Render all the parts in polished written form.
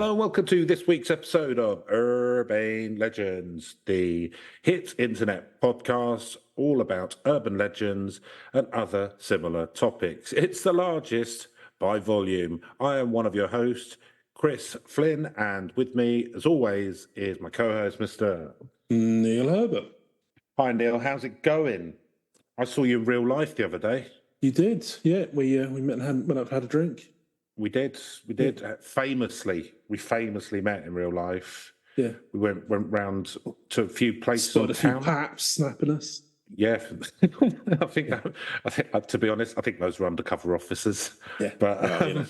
Hello and welcome to this week's episode of Urban Legends, the hit internet podcast all about urban legends and other similar topics. It's the largest by volume. I am one of your hosts, Chris Flynn, and with me, as always, is my co-host, Mr. Neil Herbert. Hi, Neil. How's it going? I saw you in real life the other day. You did, yeah. We met and went up and had a drink. We did. Yeah. We famously met in real life. Yeah. We went round to a few places. Spotted a few paps snapping us. Yeah. I think, to be honest, I think those were undercover officers. Yeah. But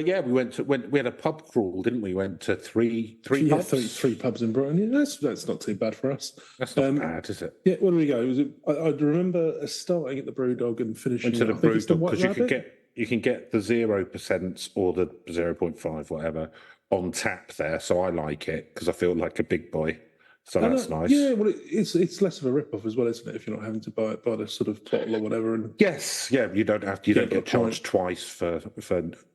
yeah, we had a pub crawl, didn't we? Went to three pubs. Three pubs in Brighton. Yeah, that's not too bad for us. That's not bad, is it? Yeah, where did we go? I remember starting at the Brewdog and finishing to the Brewdog because you can get the 0% or the 0.5, whatever, on tap there. So I like it because I feel like a big boy. So that's nice. Yeah, well, it's less of a rip-off as well, isn't it? If you're not having to buy the sort of bottle or whatever. And yes, yeah, you don't get charged twice for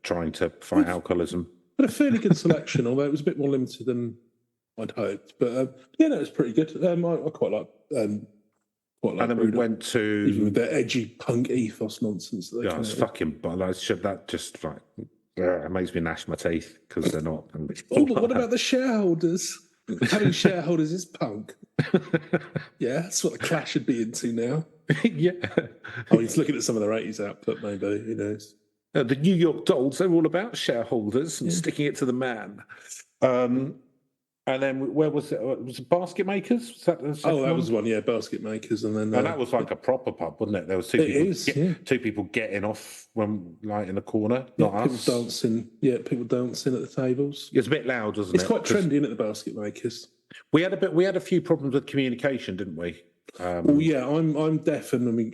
trying to fight alcoholism. But a fairly good selection, although it was a bit more limited than I'd hoped. But yeah, no, it's pretty good. I quite like. And then we went to even with their edgy punk ethos nonsense. Yeah, it's fucking. That just like it makes me gnash my teeth because they're not. Oh, but what about the shareholders? Having shareholders is punk. Yeah, that's what the Clash should be into now. Yeah. Oh, he's looking at some of their 80s output, maybe. Who knows? The New York Dolls, they're all about shareholders and sticking it to the man. And then where was it? Was it Basket Makers? Was that that was one, yeah, Basket Makers. And then that was like a proper pub, wasn't it? There was two people getting off when like in the corner, not people us. Dancing. Yeah, people dancing at the tables. It's a bit loud, wasn't it? It's quite trendy, isn't it, the Basket Makers? We had a few problems with communication, didn't we? Well, yeah, I'm deaf, and I mean,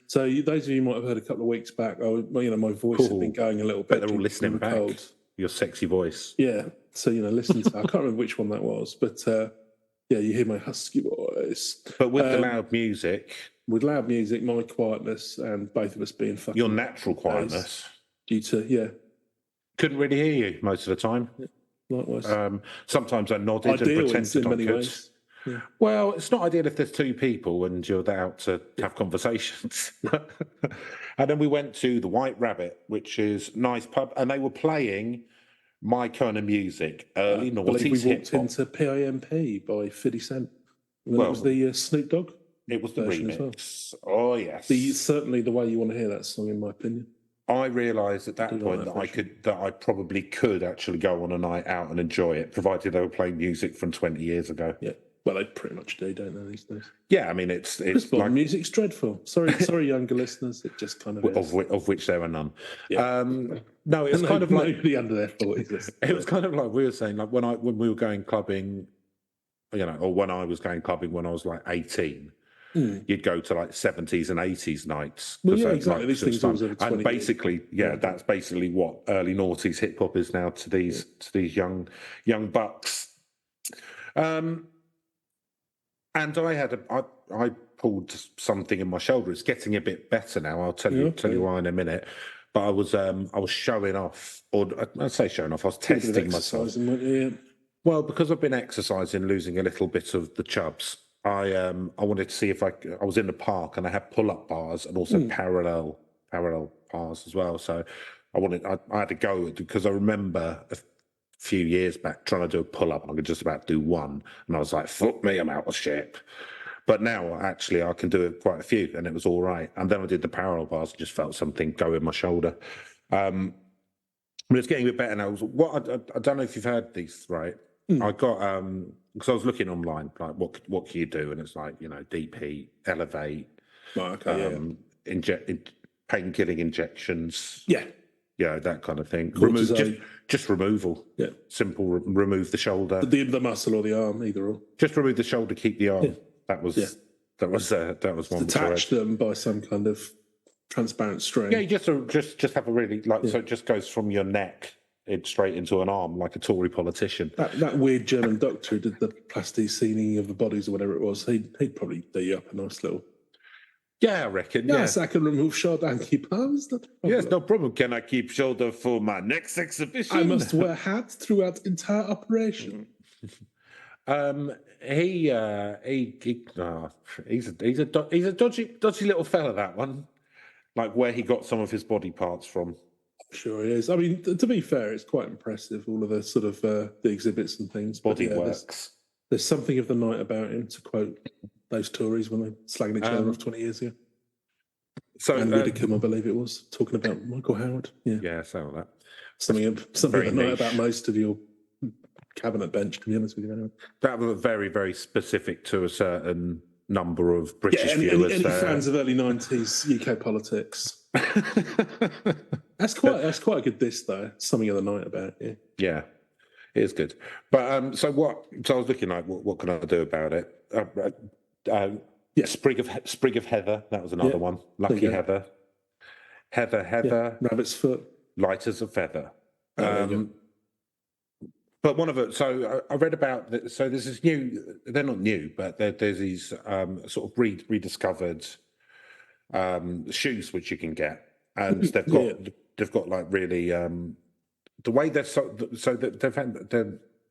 so those of you might have heard a couple of weeks back. My voice had been going a little bit. They're all listening back. Cold. Your sexy voice. Yeah. So, listen to that. I can't remember which one that was, but yeah, you hear my husky voice. But with the loud music. With loud music, my quietness, and both of us being fucking. Your natural quietness. Due to, couldn't really hear you most of the time. Yeah, likewise. Sometimes I nodded and pretended I could. Yeah. Well, it's not ideal if there's two people and you're out to have conversations. And then we went to the White Rabbit, which is a nice pub, and they were playing my kind of music, early noughties we walked into PIMP by 50 Cent. It was the Snoop Dogg. It was the remix. Well. Oh, yes. Certainly the way you want to hear that song, in my opinion. I realised at that point that I probably could actually go on a night out and enjoy it, provided they were playing music from 20 years ago. Yeah. Well, they pretty much do, don't they, these days? Yeah, I mean, it's like music's dreadful. Sorry, younger listeners. It just kind of is. Of which there are none. Yeah. No, it's kind of like nobody under their 40s. It was kind of like we were saying, like when we were going clubbing, or when I was going clubbing when I was like 18. You'd go to like 70s and 80s nights. Well, yeah, exactly. These things always over 20 and basically, that's basically what early noughties hip hop is now to these young bucks. And I pulled something in my shoulder. It's getting a bit better now. I'll tell you why in a minute. But I was showing off, or I'd say showing off. I was testing myself. Well, because I've been exercising, losing a little bit of the chubs. I wanted to see if I was in the park and I had pull-up bars and also parallel bars as well. So I had to go because I remember a few years back trying to do a pull-up and I could just about do one. And I was like, fuck me, I'm out of shape. But now, actually, I can do quite a few and it was all right. And then I did the parallel bars and just felt something go in my shoulder. But it's getting a bit better now. I don't know if you've heard these, right? I got because I was looking online, like what can you do, and it's like deep heat, elevate, painkilling injections, that kind of thing. Just removal, simple. Remove the shoulder, the muscle or the arm, either or. Just remove the shoulder, keep the arm. Yeah. That was one. Attach them by some kind of transparent string. Yeah, you just have a really so it just goes from your neck. It's straight into an arm like a Tory politician. That weird German doctor who did the plasticine of the bodies or whatever it was, he'd probably do you up a nice little Yeah, I reckon. Yeah. Yes, I can remove shoulder and keep arms. Yes, no problem. Can I keep shoulder for my next exhibition? I must wear hat throughout entire operation. He's a dodgy little fella, that one. Like where he got some of his body parts from. Sure he is. I mean, to be fair, it's quite impressive, all of the sort of the exhibits and things. Body works. There's something of the night about him, to quote those Tories when they slagging each other off 20 years ago. So and Widdicombe, I believe it was, talking about Michael Howard. Yeah, something like that. Something of the night about most of your cabinet bench, to be honest with you. Anyway. That was very, very specific to a certain number of British viewers. Any fans of early 90s UK politics. That's quite a good diss, though. Something of the night about it. Yeah, it is good. But so I was looking like, what can I do about it? Sprig of heather. That was another one. Lucky heather. Heather. Rabbit's foot. Light as a feather. But one of it. So I read about. So this is new. They're not new, but there's these sort of rediscovered shoes which you can get, and they've got like really the way they're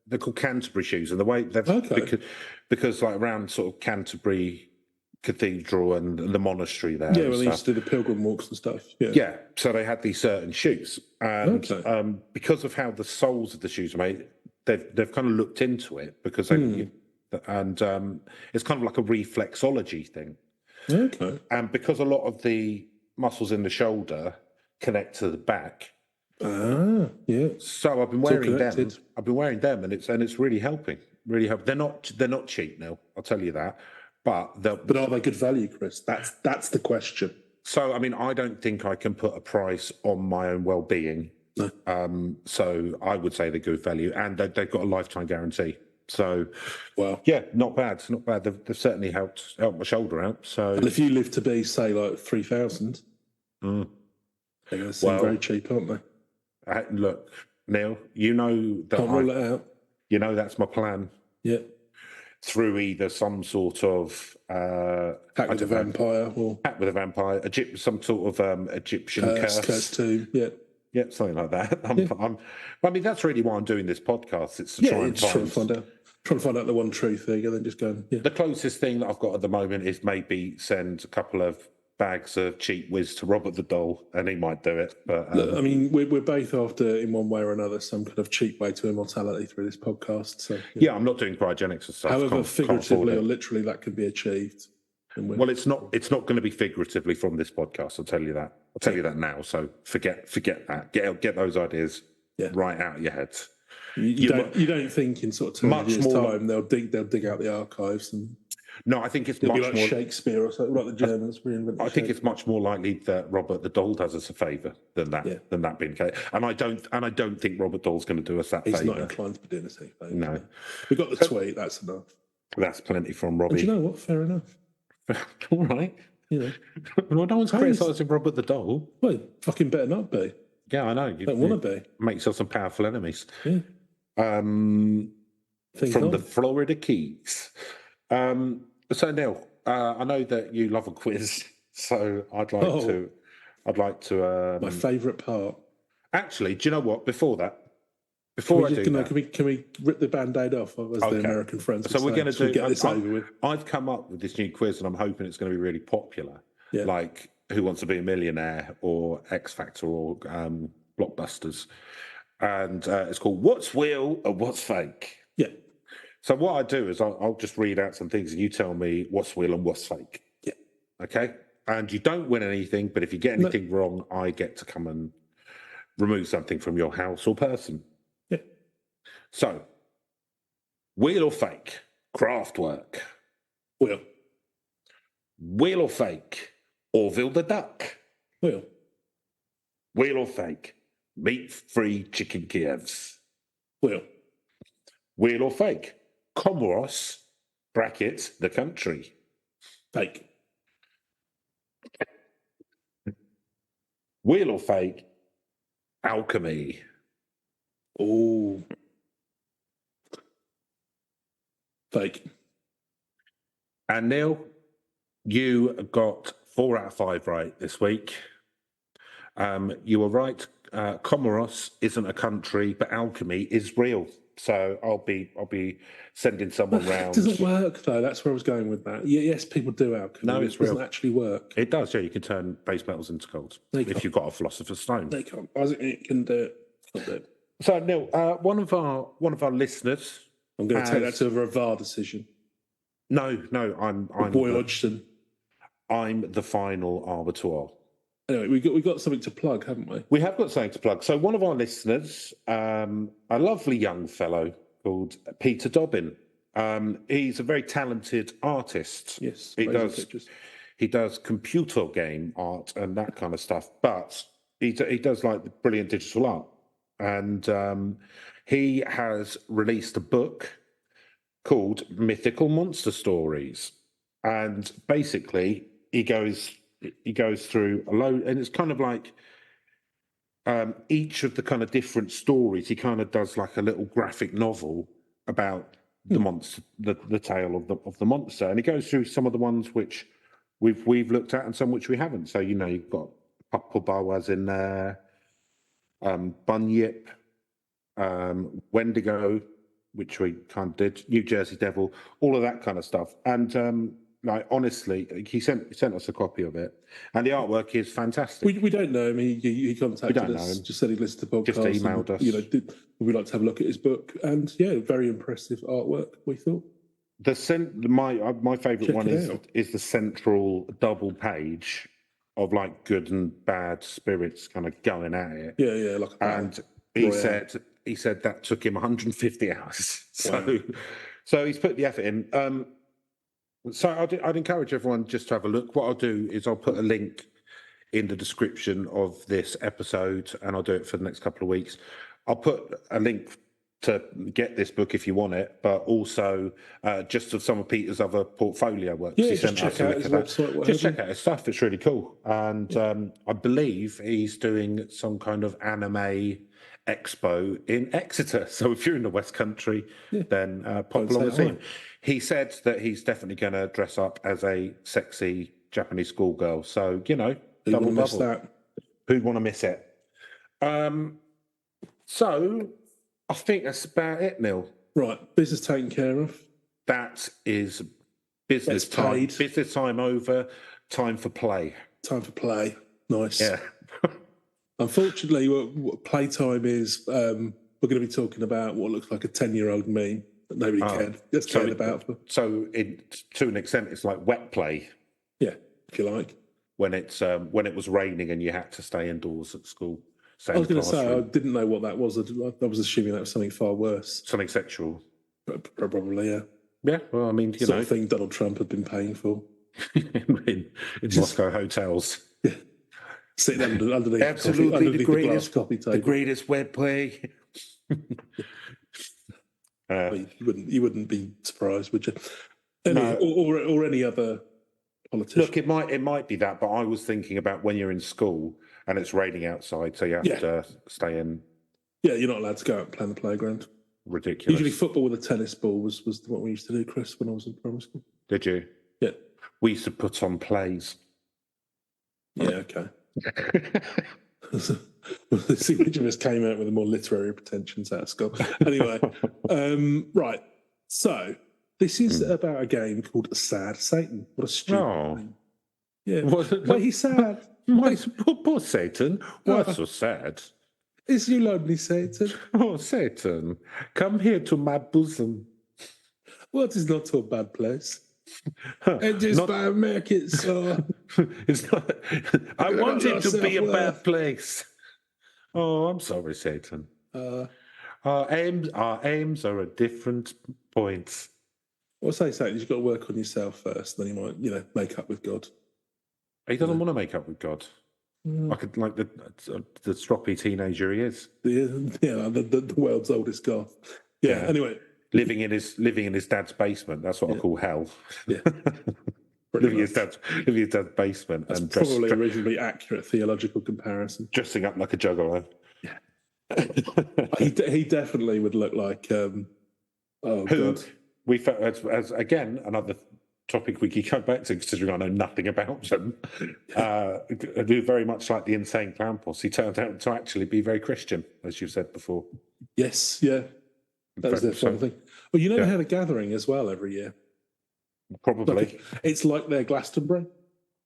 they're called Canterbury shoes, and the way they've because like around sort of Canterbury Cathedral and the monastery there. Yeah, when they used to do the pilgrim walks and stuff. Yeah. So they had these certain shoes, and because of how the soles of the shoes are made, they've kind of looked into it because it's kind of like a reflexology thing. Okay. And because a lot of the muscles in the shoulder connect to the back. Yeah. So I've been wearing them. I've been wearing them, and it's really helping. Really help. They're not cheap now. I'll tell you that. But are they good value, Chris? That's the question. So I mean, I don't think I can put a price on my own well-being. No. So I would say they're good value, and they've got a lifetime guarantee. So, well, yeah, not bad. Not bad. They've certainly helped my shoulder out. So, and if you live to be, say, like 3,000, they're going to seem very cheap, aren't they? Look, Neil, you know that can't roll it out. You know that's my plan. Yeah. Through either some sort of Hat with a vampire, or some sort of Egyptian curse too. Yeah, something like that. I mean, that's really why I'm doing this podcast. It's to try and find out the one truth there. Then just going. Yeah. The closest thing that I've got at the moment is maybe send a couple of bags of cheap whiz to Robert the Doll, and he might do it. But I mean, we're both after, in one way or another, some kind of cheap way to immortality through this podcast. So I'm not doing cryogenics and stuff. However, figuratively or literally, that could be achieved. Well, it's not going to be figuratively from this podcast. I'll tell you that. I'll tell you that now. So forget that. Get those ideas right out of your heads. You don't think in sort of 200 years' time they'll dig out the archives and. No, I think it's It'll much be like more Shakespeare or something, like the Germans reinvented. I think it's much more likely that Robert the Doll does us a favour than that being the case. And I don't think Robert Doll's going to do us that favour. He's not inclined to be doing us any favour. No, we got the tweet. That's enough. That's plenty from Robbie. And do you know what? Fair enough. All right. You know, well, no one's criticising Robert the Doll. Well, fucking better not be. Yeah, I know. You don't want to be. Make yourself some powerful enemies. Yeah. From the Florida Keys. So Neil, I know that you love a quiz, so I'd like to. My favourite part. Actually, do you know what? Before I do that, can we rip the Band-Aid off, as the American friends? So we're going to get this over with. I've come up with this new quiz, and I'm hoping it's going to be really popular. Yeah. Like Who Wants to Be a Millionaire, or X Factor, or Blockbusters, and it's called What's Real and What's Fake. Yeah. So what I do is I'll just read out some things and you tell me what's real and what's fake. Yeah. Okay? And you don't win anything, but if you get anything wrong, I get to come and remove something from your house or person. Yeah. So, real or fake? Craft work. Real. Real or fake? Orville the Duck. Real. Real or fake? Meat-free chicken Kievs. Real. Real or fake? Comoros, bracket, the country. Fake. Real or fake? Alchemy. Oh. Fake. And Neil, you got 4 out of 5 right this week. You were right. Comoros isn't a country, but alchemy is real. So I'll be sending someone It round. doesn't work though. That's where I was going with that. Yes, people do alchemy. No, but it's it doesn't real. actually work. It does. Yeah, you can turn base metals into gold if you've got a philosopher's stone. They can't. Isaac can do it. Can't do it. So Neil, one of our listeners. I'm going to take that to a Ravar decision. No, I'm Boy Hodgson. I'm the final arbiter. Anyway, we got something to plug, haven't we? We have got something to plug. So one of our listeners, a lovely young fellow called Peter Dobbin. He's a very talented artist. Yes, he does computer game art and that kind of stuff, but he does like brilliant digital art. And he has released a book called Mythical Monster Stories. And basically he goes through a load, and it's kind of like each of the kind of different stories, he kind of does like a little graphic novel about the monster, the tale of the monster, and he goes through some of the ones which we've looked at and some which we haven't. So you've got Papabawas in there, Bunyip, Wendigo, which we kind of did, New Jersey Devil, all of that kind of stuff, and like honestly, he sent us a copy of it, and the artwork is fantastic. We don't know him. He contacted us, just said he listened to the podcast. Just emailed us. We'd like to have a look at his book, and very impressive artwork. We thought my favourite one is the central double page of like good and bad spirits kind of going at it. Yeah, like and he said that took him 150 hours. Wow. So he's put the effort in. So I'd encourage everyone just to have a look. What I'll do is I'll put a link in the description of this episode, and I'll do it for the next couple of weeks. I'll put a link to get this book if you want it, but also just of some of Peter's other portfolio works. Yeah, just check out his website. Just check out his stuff. It's really cool. And I believe he's doing some kind of anime expo in Exeter. So if you're in the West Country, then pop along and see him. He said that he's definitely going to dress up as a sexy Japanese schoolgirl. So, double. Who'd want to miss it? So I think that's about it, Neil. Right, business taken care of. That is business time. Paid. Business time over. Time for play. Time for play. Nice. Yeah. Unfortunately, what playtime is, we're going to be talking about what looks like a 10-year-old meme that nobody cared about. So, to an extent, it's like wet play. Yeah, if you like. When it was raining and you had to stay indoors at school. I was going to say, I didn't know what that was. I was assuming that was something far worse. Something sexual. Probably, yeah. Yeah, well, I mean, sort of thing Donald Trump had been paying for. in Moscow hotels. Yeah. Sitting underneath absolutely the glass coffee table. The greatest web play. You wouldn't be surprised, would you? Or any other politician. Look, it might be that, but I was thinking about when you're in school and it's raining outside, so you have to stay in. Yeah, you're not allowed to go out and play on the playground. Ridiculous. Usually football with a tennis ball was what we used to do, Chris, when I was in primary school. Did you? Yeah. We used to put on plays. Yeah, okay. Each of us came out with more literary pretensions out of school. Anyway, right. So this is about a game called Sad Satan. What a stupid name. Yeah. Why he's sad? Poor Satan. Why so sad? Is you lonely, Satan? Oh, Satan, come here to my bosom. What is not a bad place? And just by make it so. It's not. I want it to be a bad place. Oh, I'm sorry, Satan. Our aims are at different points. Well, say Satan, you've got to work on yourself first, then you might, make up with God. He doesn't want to make up with God. Like the stroppy teenager he is. The world's oldest goth. Yeah. Anyway, living in his dad's basement. That's what I call hell. Yeah. living in his dad's basement. That's and probably a reasonably accurate theological comparison. Dressing up like a juggalo. Yeah. he definitely would look like. God. We felt as again another topic we could go back to, considering I know nothing about them. Who very much like the Insane Clown Posse turned out to actually be very Christian, as you've said before. Yes, yeah. That was their fun thing. Well, you know they had a gathering as well every year. Probably. It's like their Glastonbury.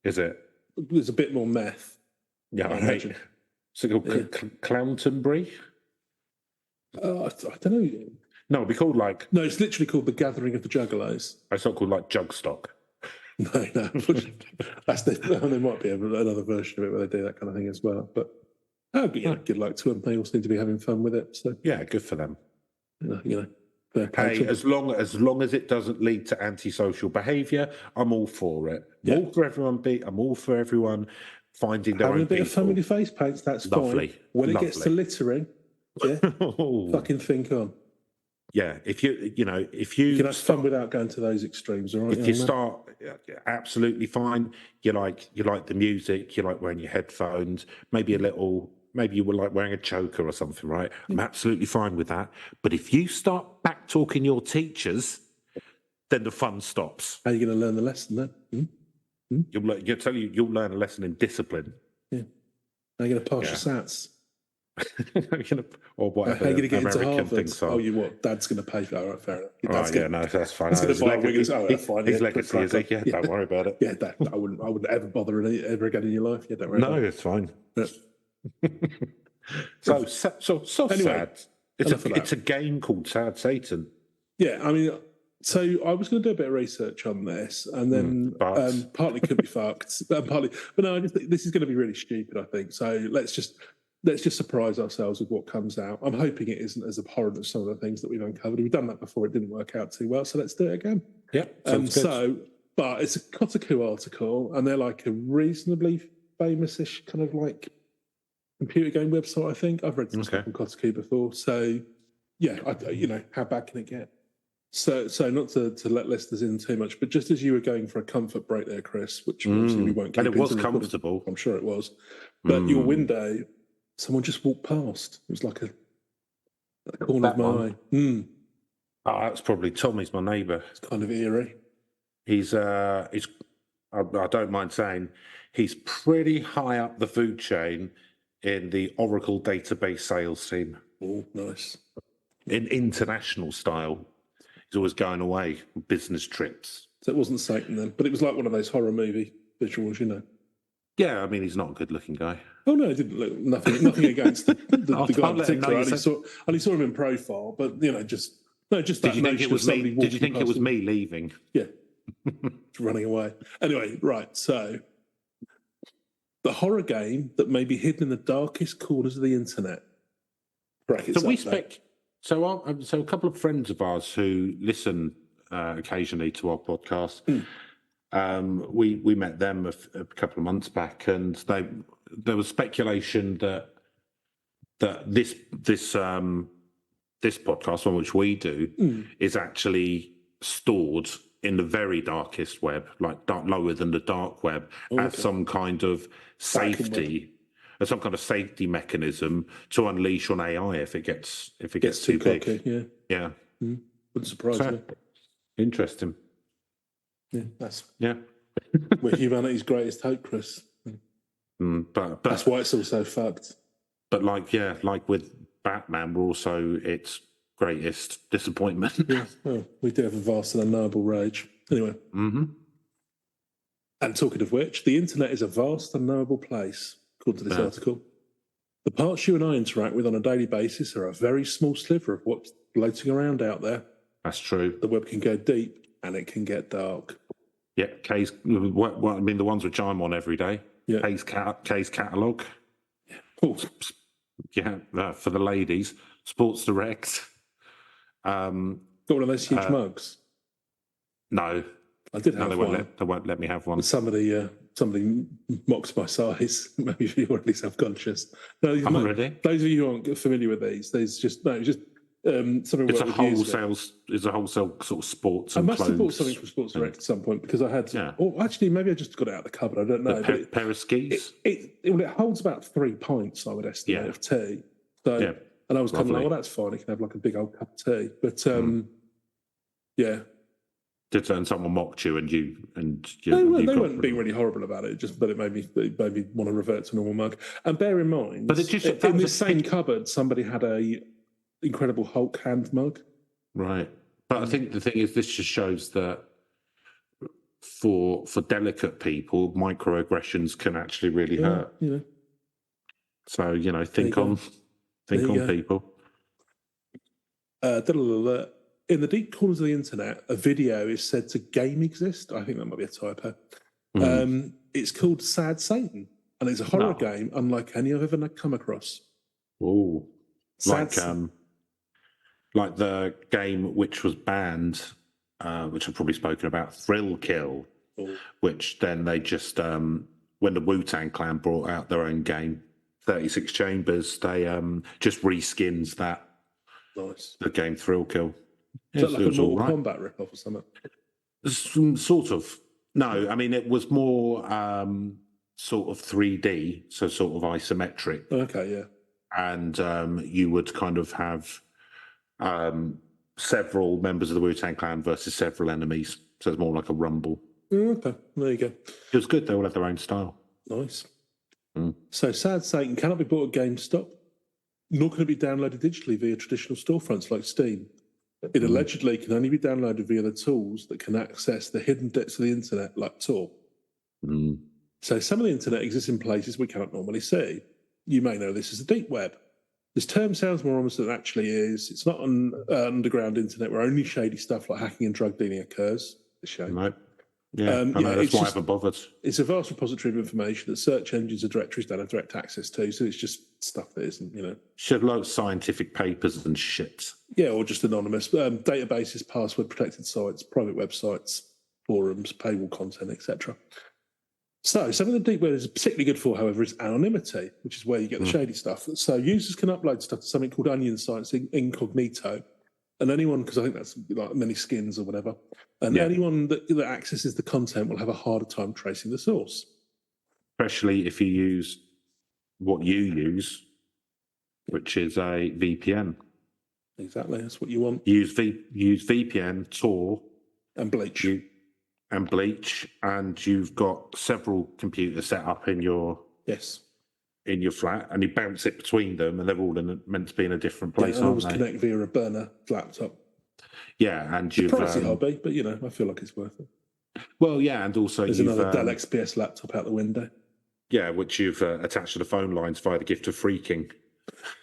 Is it? There's a bit more meth. Yeah, right. So called Clowntonbury? I don't know. No, it'd be called like... No, it's literally called the Gathering of the Juggalos. It's not called like Jugstock. No. There might be another version of it where they do that kind of thing as well. But good luck to them. They all seem to be having fun with it. So yeah, good for them. Hey, as long as it doesn't lead to antisocial behaviour, I'm all for it. Yeah. I'm all for everyone finding their having own a bit people. of fun with your face paints. That's fine. When it gets to littering, fucking think on. Yeah, if you can have fun without going to those extremes, all right? If you start, absolutely fine. You like the music. You like wearing your headphones. Maybe maybe you were like wearing a choker or something, right? I'm absolutely fine with that. But if you start back talking your teachers, then the fun stops. How are you going to learn the lesson then? You'll learn a lesson in discipline. Yeah. How are you going to pass your SATs? Or whatever. How are you going to get American into Harvard? thinks are. Dad's going to pay for that. All right, fair enough. That's fine. He's going to buy wiggers. Oh, that's fine. His legacy, is he? Yeah, don't worry about it. Yeah, I wouldn't ever bother ever again in your life. Yeah, don't worry. No, it's fine. Yeah. so anyway, sad. It's a game called Sad Satan. Yeah, I mean, so I was going to do a bit of research on this, and then partly could be fucked, partly, but no, I just think this is going to be really stupid. I think so. Let's just surprise ourselves with what comes out. I'm hoping it isn't as abhorrent as some of the things that we've uncovered. We've done that before; it didn't work out too well, so let's do it again. Yeah. But it's a Kotaku article, and they're like a reasonably famous-ish kind of like computer game website. I think I've read some stuff on Kotaku before, so yeah, how bad can it get? So not to let listeners in too much, but just as you were going for a comfort break there, Chris, which obviously we won't keep and it was comfortable. I'm sure it was. But your window, someone just walked past. It was like a corner of my eye. Oh, that's probably Tommy's my neighbour. It's kind of eerie. He's I don't mind saying, he's pretty high up the food chain in the Oracle database sales team. Oh, nice. In international style. He's always going away on business trips. So it wasn't Satan then, but it was like one of those horror movie visuals, Yeah, I mean, he's not a good-looking guy. Oh no, it didn't look nothing against the guy in particular. I only saw him in profile, but just that. Did you think it was me? Did you think it was me leaving? Yeah, running away. Anyway, right. So the horror game that may be hidden in the darkest corners of the internet. So a couple of friends of ours who listen occasionally to our podcast, we met them a couple of months back, and there was speculation that this podcast, on which we do, is actually stored in the very darkest web, like lower than the dark web, as some kind of safety. As some kind of safety mechanism to unleash on AI if it gets too big. Cocky, yeah. Wouldn't surprise me. Interesting. Yeah, we're humanity's greatest hope, Chris. But that's why it's all so fucked. But like with Batman, we're also its greatest disappointment. Yeah, well, we do have a vast and unknowable rage. Anyway. And talking of which, the internet is a vast, unknowable place. According to this article, the parts you and I interact with on a daily basis are a very small sliver of what's floating around out there. That's true. The web can go deep and it can get dark. Yeah, K's. Well, I mean, the ones which I'm on every day. Yeah, K's catalogue. Yeah, cool. Yeah, for the ladies, Sports Direct. Got one of those huge mugs. No, I did have one. They won't let me have one. Somebody mocks my size. Maybe if you're really self-conscious. No, those of you who aren't familiar with these, something. It's a wholesale sort of sports. I And must have bought something from Sports Direct at some point because I had. Yeah. Or actually, maybe I just got it out of the cupboard. I don't know. A pair of skis. It holds about 3 pints, I would estimate, of tea. So, and I was kind of like, well, that's fine. You can have like a big old cup of tea. But yeah. And someone mocked you, and you they weren't being really horrible about it. But it made me want to revert to a normal mug. And bear in mind, but in this same cupboard, somebody had a Incredible Hulk hand mug. Right, but I think the thing is, this just shows that for delicate people, microaggressions can actually really hurt. So think on people. In the deep corners of the internet, a video is said to game exist. I think that might be a typo. It's called Sad Satan, and it's a horror game unlike any I've ever come across. Oh, like the game which was banned, which I've probably spoken about, Thrill Kill, which then they just, when the Wu-Tang Clan brought out their own game, 36 Chambers, they just reskins that. Nice. The game Thrill Kill. Is that like a Mortal Kombat rip-off or something? Sort of. No, I mean, it was more sort of 3D, so sort of isometric. Okay, yeah. And you would kind of have several members of the Wu-Tang Clan versus several enemies. So it's more like a rumble. Okay, there you go. It was good. They all have their own style. Nice. So Sad Satan cannot be bought at GameStop, nor can it be downloaded digitally via traditional storefronts like Steam. It allegedly can only be downloaded via the tools that can access the hidden depths of the internet, like Tor. So some of the internet exists in places we cannot normally see. You may know this as the deep web. This term sounds more ominous than it actually is. It's not an underground internet where only shady stuff like hacking and drug dealing occurs. It's a shame. No. Yeah, that's why I haven't bothered. It's a vast repository of information that search engines and directories don't have direct access to, so it's just stuff that isn't, Should load scientific papers and shit. Yeah, or just anonymous. Databases, password-protected sites, private websites, forums, paywall content, etc. So something the deep web is particularly good for, however, is anonymity, which is where you get the shady stuff. So users can upload stuff to something called onion sites incognito, and anyone, because I think that's like many skins or whatever, and anyone that accesses the content will have a harder time tracing the source. Especially if you use what you use, which is a VPN. Exactly, that's what you want. Use VPN, Tor, and Bleach. And you've got several computers set up in your flat, and you bounce it between them, and they're all meant to be in a different place. And always connect via a burner laptop. Yeah, and you've it's a pricey hobby, but I feel like it's worth it. Well, yeah, and also there's another Dell XPS laptop out the window. Yeah, which you've attached to the phone lines via the gift of freaking.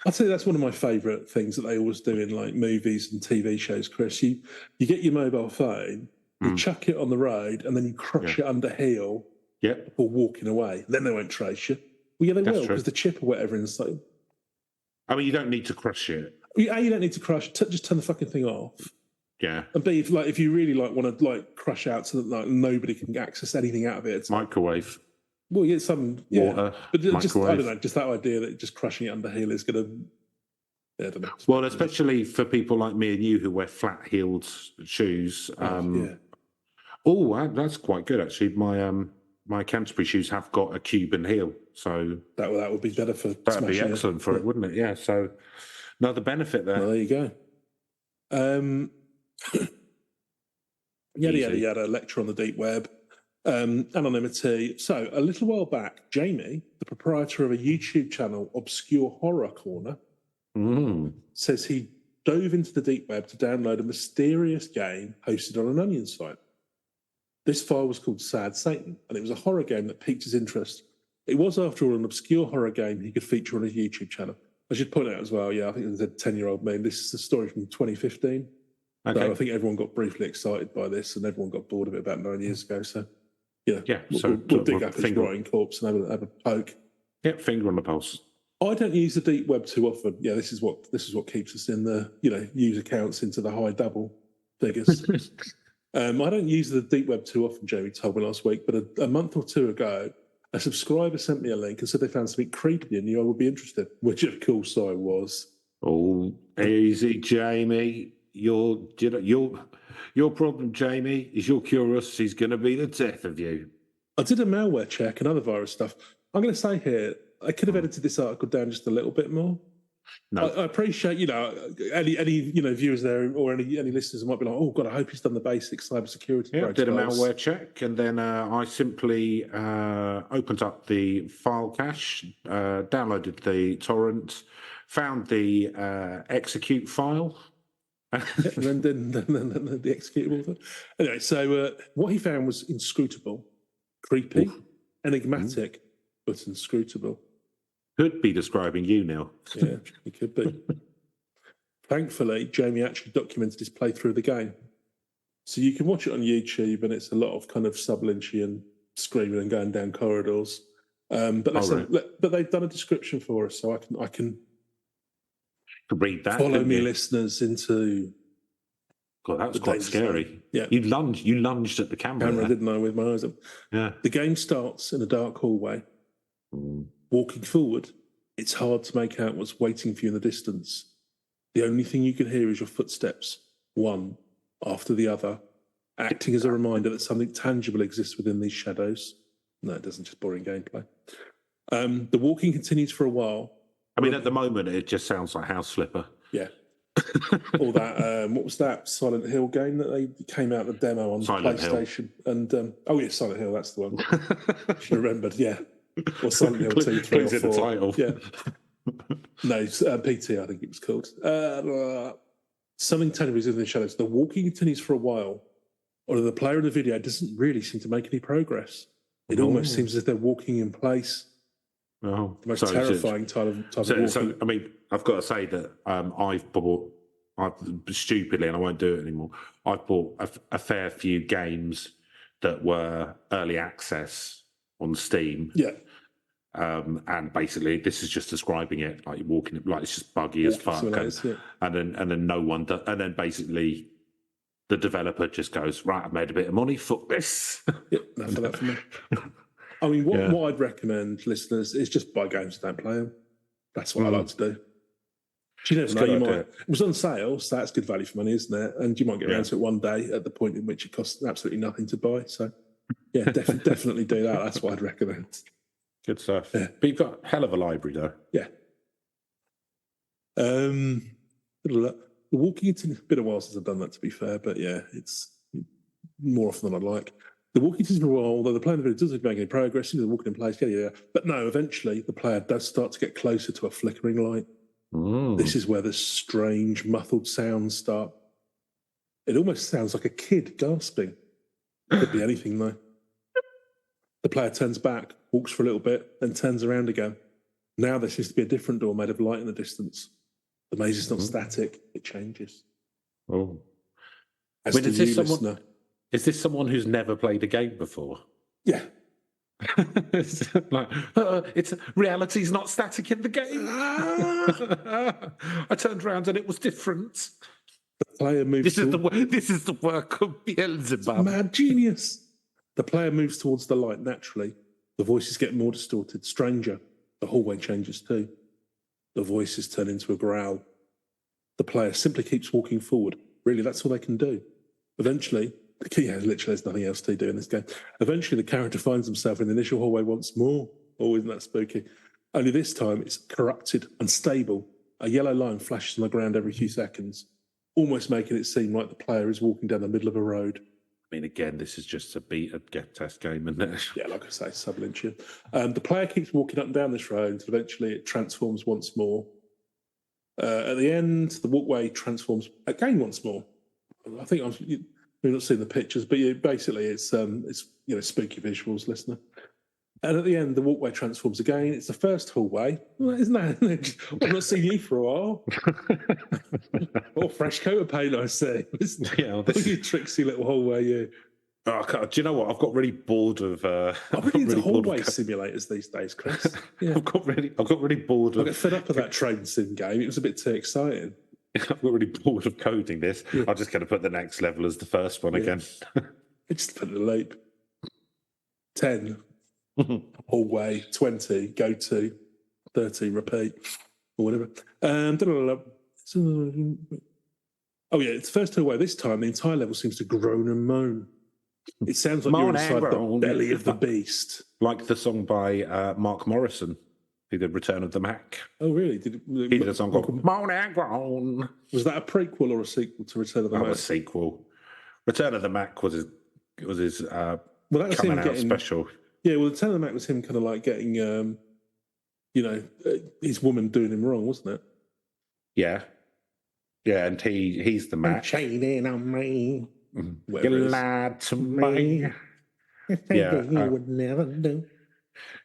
I'd say that's one of my favourite things that they always do in like movies and TV shows, Chris. You get your mobile phone, you chuck it on the road, and then you crush it under heel before walking away. Then they won't trace you. Well, yeah, they will, because the chip or whatever inside. I mean, you don't need to crush it. A, you don't need to crush. Just turn the fucking thing off. Yeah. And B, if you really want to crush out so that nobody can access anything out of it. It's microwave. Well, yeah, water, but just I don't know, just that idea that just crushing it under heel is going to. Yeah, I don't know. Well, especially for people like me and you who wear flat-heeled shoes. That's quite good actually. My Canterbury shoes have got a Cuban heel, so that would be better for. That'd be excellent for it, wouldn't it? Yeah. So another benefit there. Well, there you go. Yada, lecture on the deep web. Anonymity. So a little while back, Jamie, the proprietor of a YouTube channel, Obscure Horror Corner, says he dove into the deep web to download a mysterious game hosted on an onion site. This file was called Sad Satan, and it was a horror game that piqued his interest. It was, after all, an obscure horror game he could feature on his YouTube channel. I should point out as well, I think it was a 10-year-old meme. This is a story from 2015. Okay. So I think everyone got briefly excited by this, and everyone got bored of it about 9 years ago. So, we'll dig up his rotting corpse and have a poke. Yep, finger on the pulse. I don't use the deep web too often. Yeah, this is what keeps us in the user counts into the high double figures. I don't use the deep web too often, Jamie told me last week, but a month or two ago, a subscriber sent me a link and said they found something creepy and knew I would be interested, which of course I was. Oh, easy, Jamie. Your problem, Jamie, is your curiosity is going to be the death of you. I did a malware check and other virus stuff. I'm going to say here, I could have edited this article down just a little bit more. No. I appreciate, any viewers there or any listeners might be like, oh God, I hope he's done the basic cybersecurity protocols. Did a malware check, and then I simply opened up the file cache, downloaded the torrent, found the execute file. And then the executable. Anyway, so what he found was inscrutable, creepy, enigmatic, but inscrutable. Could be describing you, Neil. Yeah, it could be. Thankfully, Jamie actually documented his playthrough of the game. So you can watch it on YouTube, and it's a lot of kind of sub-lynchy and screaming and going down corridors. But they've done a description for us, so I can read that. Follow me, listeners, into. God, that was quite scary. Zone. Yeah, you lunged at the camera, didn't I, with my eyes up? Yeah. The game starts in a dark hallway. Walking forward, it's hard to make out what's waiting for you in the distance. The only thing you can hear is your footsteps, one after the other, acting as a reminder that something tangible exists within these shadows. No, it doesn't, just boring gameplay. The walking continues for a while. I mean, at the moment, it just sounds like House Flipper. Yeah. Or that, what was that Silent Hill game that they came out the demo on PlayStation? Hill. And, Silent Hill, that's the one. Should have remembered, yeah. Or Silent Hill 2, 3 or 4. The title. Yeah. No, PT, I think it was called. Something tangible is in the shadows. The walking continues for a while, although the player in the video doesn't really seem to make any progress. It almost seems as if they're walking in place. Oh, the most terrifying type of walking. So, I mean, I've got to say that I've bought, stupidly, and I won't do it anymore, I've bought a fair few games that were early access on Steam. Yeah. And basically, this is just describing it like you're walking, like it's just buggy as fuck, and then no one does, and then basically the developer just goes, right, I've made a bit of money, fuck this. Yep, enough of that for me. I mean, what I'd recommend listeners is just buy games and don't play them. That's what I like to do. You never know, you might. It was on sale, so that's good value for money, isn't it? And you might get around to it one day at the point in which it costs absolutely nothing to buy. So, yeah, definitely do that. That's what I'd recommend. Good stuff. Yeah. But you've got a hell of a library, though. Yeah. The walking, it's been a while since I've done that, to be fair, but yeah, it's more often than I'd like. The walking is for a while, although the player in the video doesn't make any progress, they're walking in place, yeah. But no, eventually the player does start to get closer to a flickering light. This is where the strange, muffled sounds start. It almost sounds like a kid gasping. Could be anything, though. The player turns back, walks for a little bit, then turns around again. Now there seems to be a different door made of light in the distance. The maze is not static, it changes. Oh. As to you, listener. Is this someone who's never played a game before? Yeah. It's like, reality's not static in the game. I turned around and it was different. The player moves. This is the work of Beelzebub. Mad genius. The player moves towards the light naturally. The voices get more distorted, stranger. The hallway changes too. The voices turn into a growl. The player simply keeps walking forward. Really, that's all they can do. Eventually, literally there's nothing else to do in this game. Eventually, the character finds himself in the initial hallway once more. Oh, isn't that spooky? Only this time, it's corrupted, unstable. A yellow line flashes on the ground every few seconds, almost making it seem like the player is walking down the middle of a road. I mean, again, this is just a beta test game, isn't it? Yeah, like I say, sub-Lynchian. The player keeps walking up and down this road until eventually it transforms once more. At the end, the walkway transforms again once more. I think you've not seen the pictures, but basically it's spooky visuals, listener. And at the end, the walkway transforms again. It's the first hallway. Well, isn't that? I've not seen you for a while. Oh, fresh coat of paint, I see. Yeah, you tricksy little hallway, you. Oh, do you know what? I've got really bored of. I'm really into hallway simulators these days, Chris. Yeah. I've got really bored. I got fed up with that train sim game. It was a bit too exciting. I've got really bored of coding this. Yeah. I'm just going to put the next level as the first one again. Just put the loop. 10. Hallway, 20, go to, 30, repeat, or whatever. Oh, yeah, it's the first hallway. This time, the entire level seems to groan and moan. It sounds like you're inside the belly of the beast. Like the song by Mark Morrison. He did Return of the Mac. Oh, really? He did a song called Morning Grown. Was that a prequel or a sequel to Return of the Mac? A sequel. Return of the Mac was his well, that was coming him out getting, special. Yeah, well, Return of the Mac was him kind of like getting, his woman doing him wrong, wasn't it? Yeah. Yeah, and he's the Mac. Cheating on me. You lied to me. Yeah. You would never do.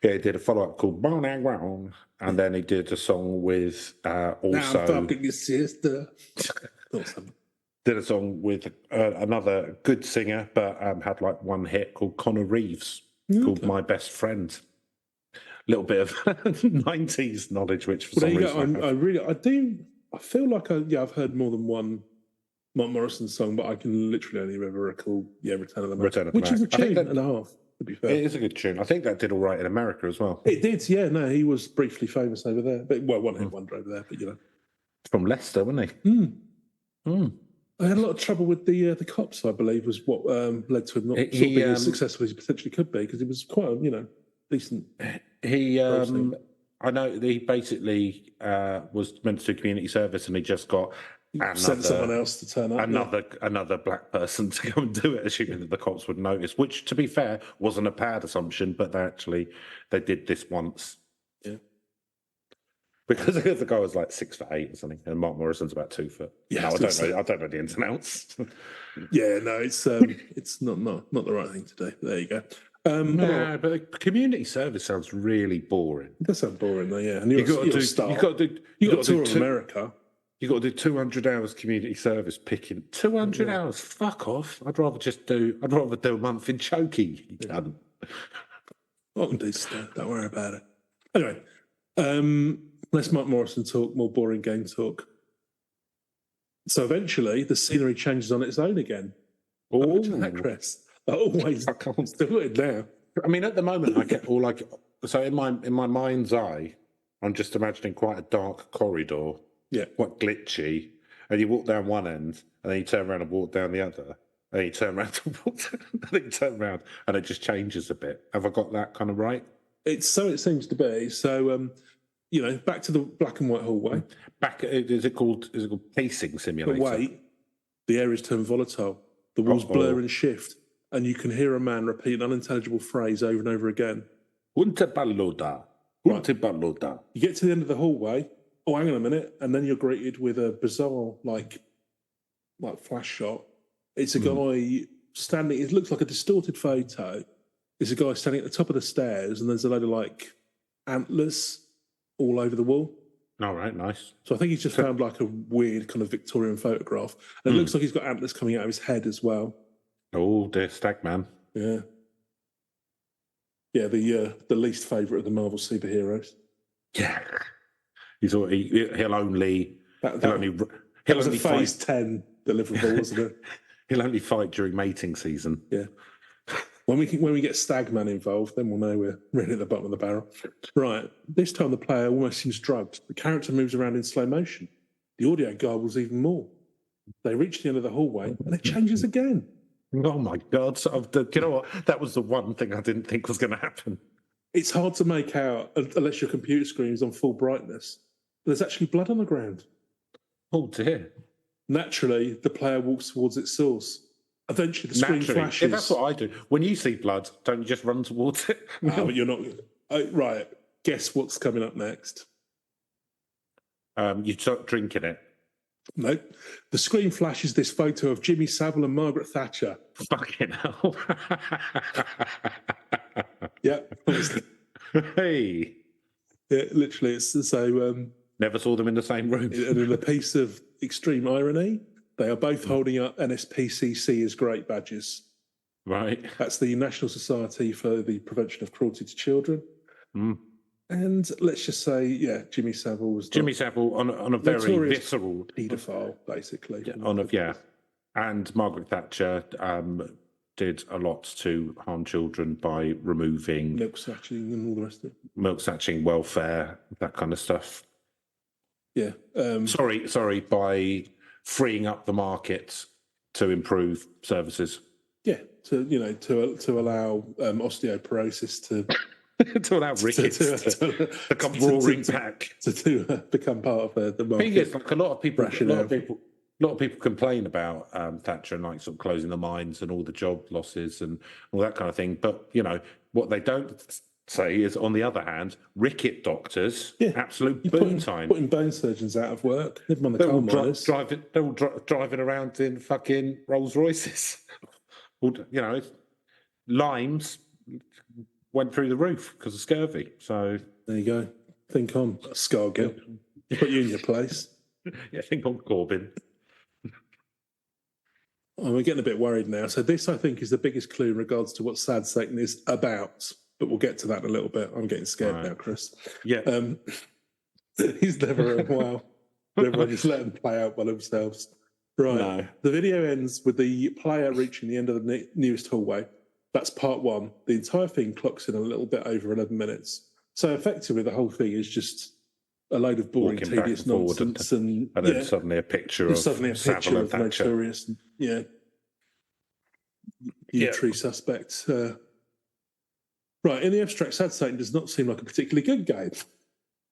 Yeah, he did a follow-up called Morning Grown. And then he did a song with Now I'm fucking your sister. Did a song with another good singer, but had like one hit called Connor Reeves, called My Best Friend. A little bit of 90s knowledge, which for some reason I feel like I've heard more than one Mark Morrison song, but I can literally only ever recall Return of the Mac, which is a tune and a half, to be fair. It is a good tune. I think that did all right in America as well. It did, yeah. No, he was briefly famous over there. But, one hit wonder over there, but From Leicester, wasn't he? I had a lot of trouble with the cops, I believe, was what led to him not being as successful as he potentially could be, because he was quite a decent. I know he basically was meant to do community service, and he just got sent someone else to turn up. Another black person to go and do it, assuming that the cops would notice. Which, to be fair, wasn't a bad assumption, but they did this once. Yeah. Because the guy was like 6'8" or something, and Mark Morrison's about 2 foot. Yeah, I don't know the ins and outs. Yeah, no, it's not the right thing to do. There you go. But community service sounds really boring. It does sound boring, though. Yeah, and you got to tour of America. You got to do 200 hours community service picking 200 hours. Fuck off! I'd rather do a month in Chokey. You cunt. I can do stuff. Don't worry about it. Anyway, let's Mark Morrison talk. More boring game talk. So eventually, the scenery changes on its own again. Oh, that, Chris. I can't do it now. I mean, at the moment, I get all like so in my mind's eye, I'm just imagining quite a dark corridor. Yeah, quite glitchy, and you walk down one end, and then you turn around and walk down the other, and then you turn around and then you turn around, and it just changes a bit. Have I got that kind of right? It seems to be. So, back to the black and white hallway. Is it called pacing simulator? But wait, the area's turned volatile. The walls blur and shift, and you can hear a man repeat an unintelligible phrase over and over again. Unterballoda. Unterballoda. You get to the end of the hallway. Oh, hang on a minute. And then you're greeted with a bizarre, like flash shot. It's a guy standing, it looks like a distorted photo. It's a guy standing at the top of the stairs, and there's a load of antlers all over the wall. All right, nice. So I think he's just found a weird kind of Victorian photograph. And it looks like he's got antlers coming out of his head as well. Oh, dear Stagman. Yeah. Yeah, the least favourite of the Marvel superheroes. Yeah. He'll only phase 10 deliverable, wasn't it? He'll only fight during mating season. Yeah. When we get Stagman involved, then we'll know we're really at the bottom of the barrel. Right. This time the player almost seems drugged. The character moves around in slow motion. The audio garbles even more. They reach the end of the hallway and it changes again. Oh my God. So, you know what? That was the one thing I didn't think was going to happen. It's hard to make out unless your computer screen is on full brightness. There's actually blood on the ground. Oh dear. Naturally, the player walks towards its source. Eventually, the screen flashes. Yeah, that's what I do. When you see blood, don't you just run towards it? No, but you're not. Right. Guess what's coming up next? You start drinking it. No. The screen flashes this photo of Jimmy Savile and Margaret Thatcher. Fucking hell. Yeah. Hey. Yeah, literally, it's so... Never saw them in the same room. And in a piece of extreme irony, they are both holding up NSPCC as great badges. Right. That's the National Society for the Prevention of Cruelty to Children. Mm. And let's just say, Jimmy Savile was... Jimmy Savile on a very visceral... paedophile, basically. Yeah, And Margaret Thatcher did a lot to harm children by removing... milk satching and all the rest of it. Milk satching, welfare, that kind of stuff. Yeah. Sorry, by freeing up the market to improve services. Yeah, to allow osteoporosis to to allow Ricketts to become roaring pack. To become part of the market. Thing is, like a lot of people complain about Thatcher and like sort of closing the mines and all the job losses and all that kind of thing. But you know what they don't say is, on the other hand, Ricket doctors, absolute boom time, putting bone surgeons out of work. Never mind the coal miners. They're all driving around in fucking Rolls Royces. You know, limes went through the roof because of scurvy. So there you go. Think on, Scargill. Put you in your place. Yeah, think on Corbyn. Oh, we're getting a bit worried now. So this, I think, is the biggest clue in regards to what Sad Satan is about. But we'll get to that in a little bit. I'm getting scared now, Chris. Yeah. He's never wow. Everyone just let them play out by themselves. Right. No. The video ends with the player reaching the end of the nearest hallway. That's part one. The entire thing clocks in a little bit over 11 minutes. So effectively, the whole thing is just a load of boring, tedious nonsense, and then suddenly a picture of Savile and Thatcher. Notorious, tree suspect. Right, in the abstract, Sad Satan does not seem like a particularly good game.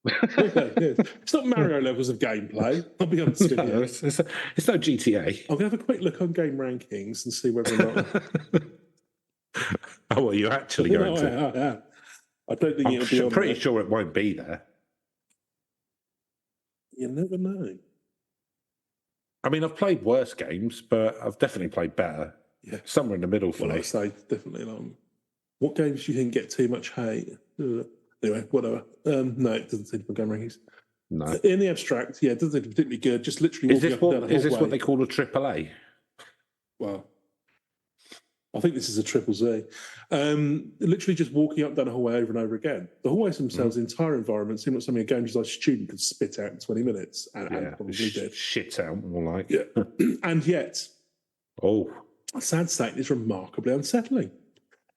It's not Mario levels of gameplay. I'll be honest with you. It's no GTA. I'm going to have a quick look on game rankings and see whether or not. Oh, well, you're actually going to. I don't think it'll be on. I'm pretty sure it won't be there. You never know. I mean, I've played worse games, but I've definitely played better. Yeah, somewhere in the middle for me. I say definitely not. What games do you think get too much hate? Anyway, whatever. No, it doesn't seem to be game rankings. No. In the abstract, it doesn't seem particularly good. Just literally walking up and down the hallway. Is this what they call a AAA? Well, I think this is a triple Z. Literally just walking up down a hallway over and over again. The hallways themselves, the entire environment, seem like something a game design student could spit out in 20 minutes and probably did. Shit out, more like. Yeah. And yet, Sad Satan is remarkably unsettling.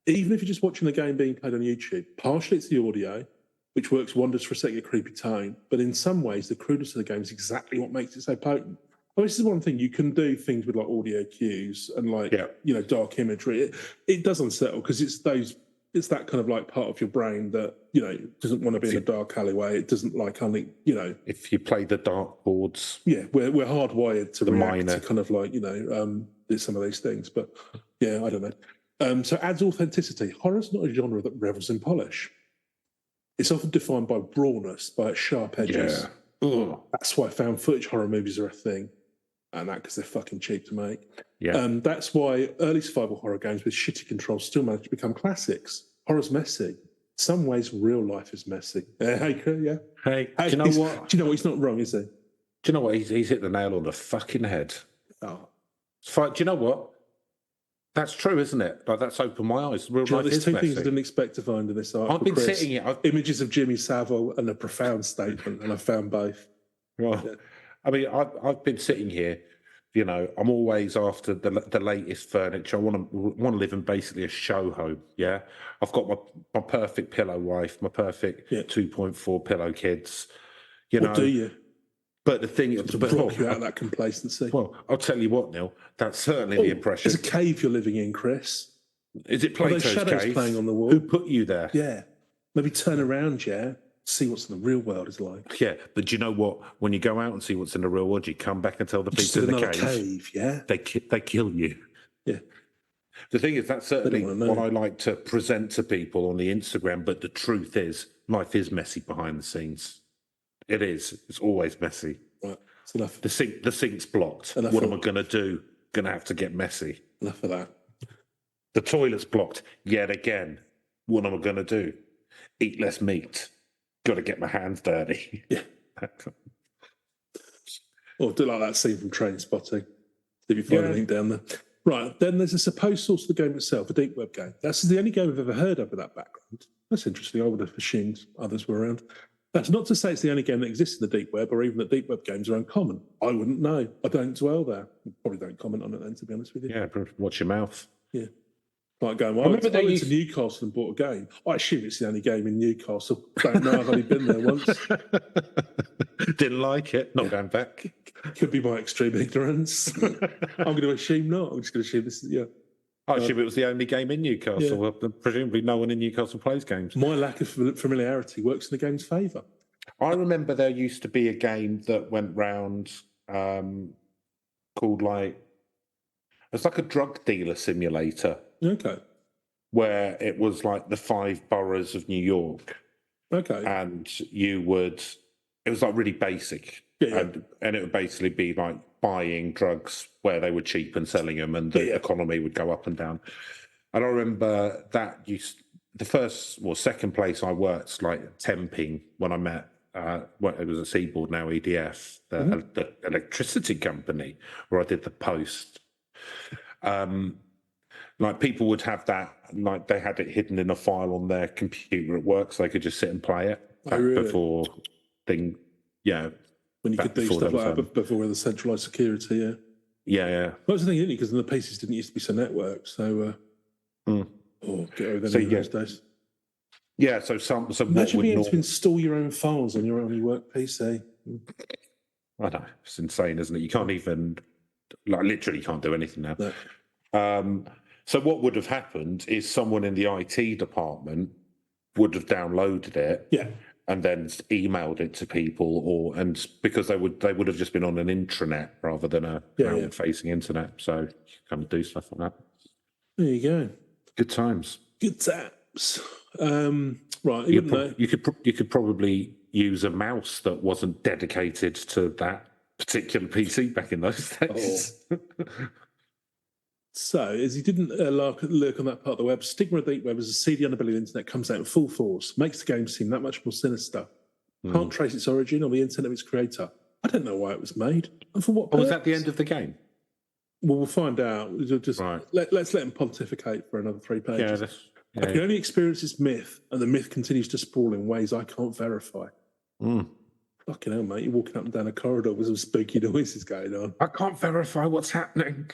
Even if you're just watching the game being played on YouTube, partially it's the audio, which works wonders for setting a creepy tone, but in some ways, the crudeness of the game is exactly what makes it so potent. Well, this is one thing. You can do things with like audio cues and dark imagery. It does unsettle because it's that kind of like part of your brain that, doesn't want to be in a dark alleyway. It doesn't like only, If you play the dark boards. Yeah, we're hardwired to react to kind of like, some of these things. But yeah, I don't know. So adds authenticity. Horror's not a genre that revels in polish. It's often defined by rawness, by its sharp edges. Yeah. That's why found footage horror movies are a thing. And that because they're fucking cheap to make. Yeah. That's why early survival horror games with shitty controls still manage to become classics. Horror's messy. In some ways, real life is messy. Hey, do you know what? Do you know what? He's not wrong, is he? Do you know what? He's hit the nail on the fucking head. Oh. Do you know what? That's true, isn't it? Like, that's opened my eyes. Real life there's is two messy. things I didn't expect to find in this article. I've been sitting here. Images of Jimmy Savile and a profound statement, and I found both. Well, yeah. I mean, I've been sitting here. I'm always after the latest furniture. I want to live in basically a show home. Yeah, I've got my perfect pillow wife, my perfect 2.4 pillow kids. What do you? But the thing is, to block you out of that complacency. Well, I'll tell you what, Neil. That's certainly the impression. It's a cave you're living in, Chris. Is it Plato's shadows cave? Playing on the wall? Who put you there? Yeah, maybe turn around, see what's in the real world is like. Yeah, but do you know what? When you go out and see what's in the real world, you come back and tell the people in the cave. Yeah, they kill you. Yeah. The thing is, that's certainly what I like to present to people on the Instagram. But the truth is, life is messy behind the scenes. It is. It's always messy. Right. It's enough. The sink's blocked. What am I going to do? Going to have to get messy. Enough of that. The toilet's blocked yet again. What am I going to do? Eat less meat. Got to get my hands dirty. Yeah. Or do like that scene from Train Spotting. If you find anything down there. Right. Then there's a supposed source of the game itself, a deep web game. That's the only game I've ever heard of with that background. That's interesting. I would have assumed others were around. That's not to say it's the only game that exists in the deep web, or even that deep web games are uncommon. I wouldn't know. I don't dwell there. Probably don't comment on it then, to be honest with you. Yeah, watch your mouth. Yeah. Like going, I went to Newcastle and bought a game. I assume it's the only game in Newcastle. Don't know, I've only been there once. Didn't like it, not going back. Could be my extreme ignorance. I'm going to assume not. I'm just going to assume this is, I assume it was the only game in Newcastle. Well, presumably no one in Newcastle plays games. My lack of familiarity works in the game's favour. I remember there used to be a game that went round called it's like a drug dealer simulator. Okay. Where it was like the 5 boroughs of New York. Okay. And it was like really basic. Yeah. And it would basically be like buying drugs where they were cheap and selling them, and the economy would go up and down. And I remember that the second place I worked, like temping, when I met, it was a Seaboard, now EDF, the electricity company, where I did the post. Like people would have that, like they had it hidden in a file on their computer at work, so they could just sit and play it before when you could do stuff like that before the centralised security, yeah. That's the thing, isn't it? Because the PCs didn't used to be so networked, so get over them in those days. Yeah, so imagine being able to install your own files on your work PC. I know, it's insane, isn't it? You can't even literally can't do anything now. No. So what would have happened is someone in the IT department would have downloaded it, and then emailed it to people, because they would have just been on an intranet rather than a outward-facing internet. So you kind of do stuff like that. There you go. Good times. Good times. Right, you could probably use a mouse that wasn't dedicated to that particular PC back in those days. Oh. So, as he didn't lurk on that part of the web, Stigma of the Deep Web as a seedy underbelly of the internet comes out in full force, makes the game seem that much more sinister. Can't trace its origin or the intent of its creator. I don't know why it was made, and for what purpose. Was that the end of the game? Well, we'll find out. Just let's let him pontificate for another 3 pages. I can only experience this myth, and the myth continues to sprawl in ways I can't verify. Fucking hell, mate! You're walking up and down a corridor with some spooky noises going on. I can't verify what's happening.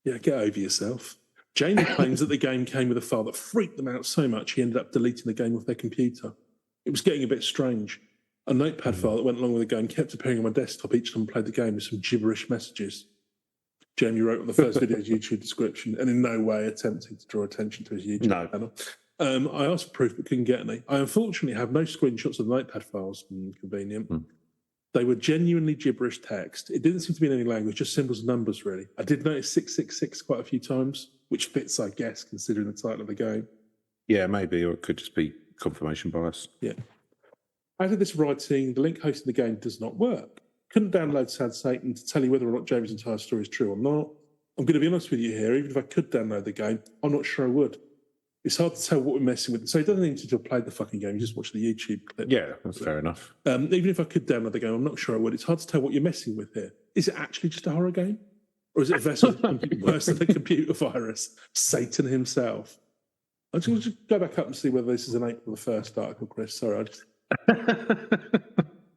Yeah, get over yourself. Jamie claims that the game came with a file that freaked them out so much he ended up deleting the game off their computer. It was getting a bit strange. A notepad file that went along with the game kept appearing on my desktop each time I played the game with some gibberish messages. Jamie wrote on the first video's YouTube description, and in no way attempting to draw attention to his YouTube channel. I asked for proof but couldn't get any. I unfortunately have no screenshots of the notepad files. Convenient. They were genuinely gibberish text. It didn't seem to be in any language, just symbols and numbers, really. I did notice 666 quite a few times, which fits, I guess, considering the title of the game. Yeah, maybe, or it could just be confirmation bias. Yeah. As of this writing, the link hosting the game does not work. Couldn't download Sad Satan to tell you whether or not Jamie's entire story is true or not. I'm going to be honest with you here. Even if I could download the game, I'm not sure I would. It's hard to tell what we're messing with. So it doesn't need to have played the fucking game. You just watch the YouTube clip. Yeah, that's fair enough. Even if I could download the game, I'm not sure I would. It's hard to tell what you're messing with here. Is it actually just a horror game? Or is it a vessel worse than a computer virus? Satan himself. I'm just going to go back up and see whether this is an April the 1st article, Chris. Sorry,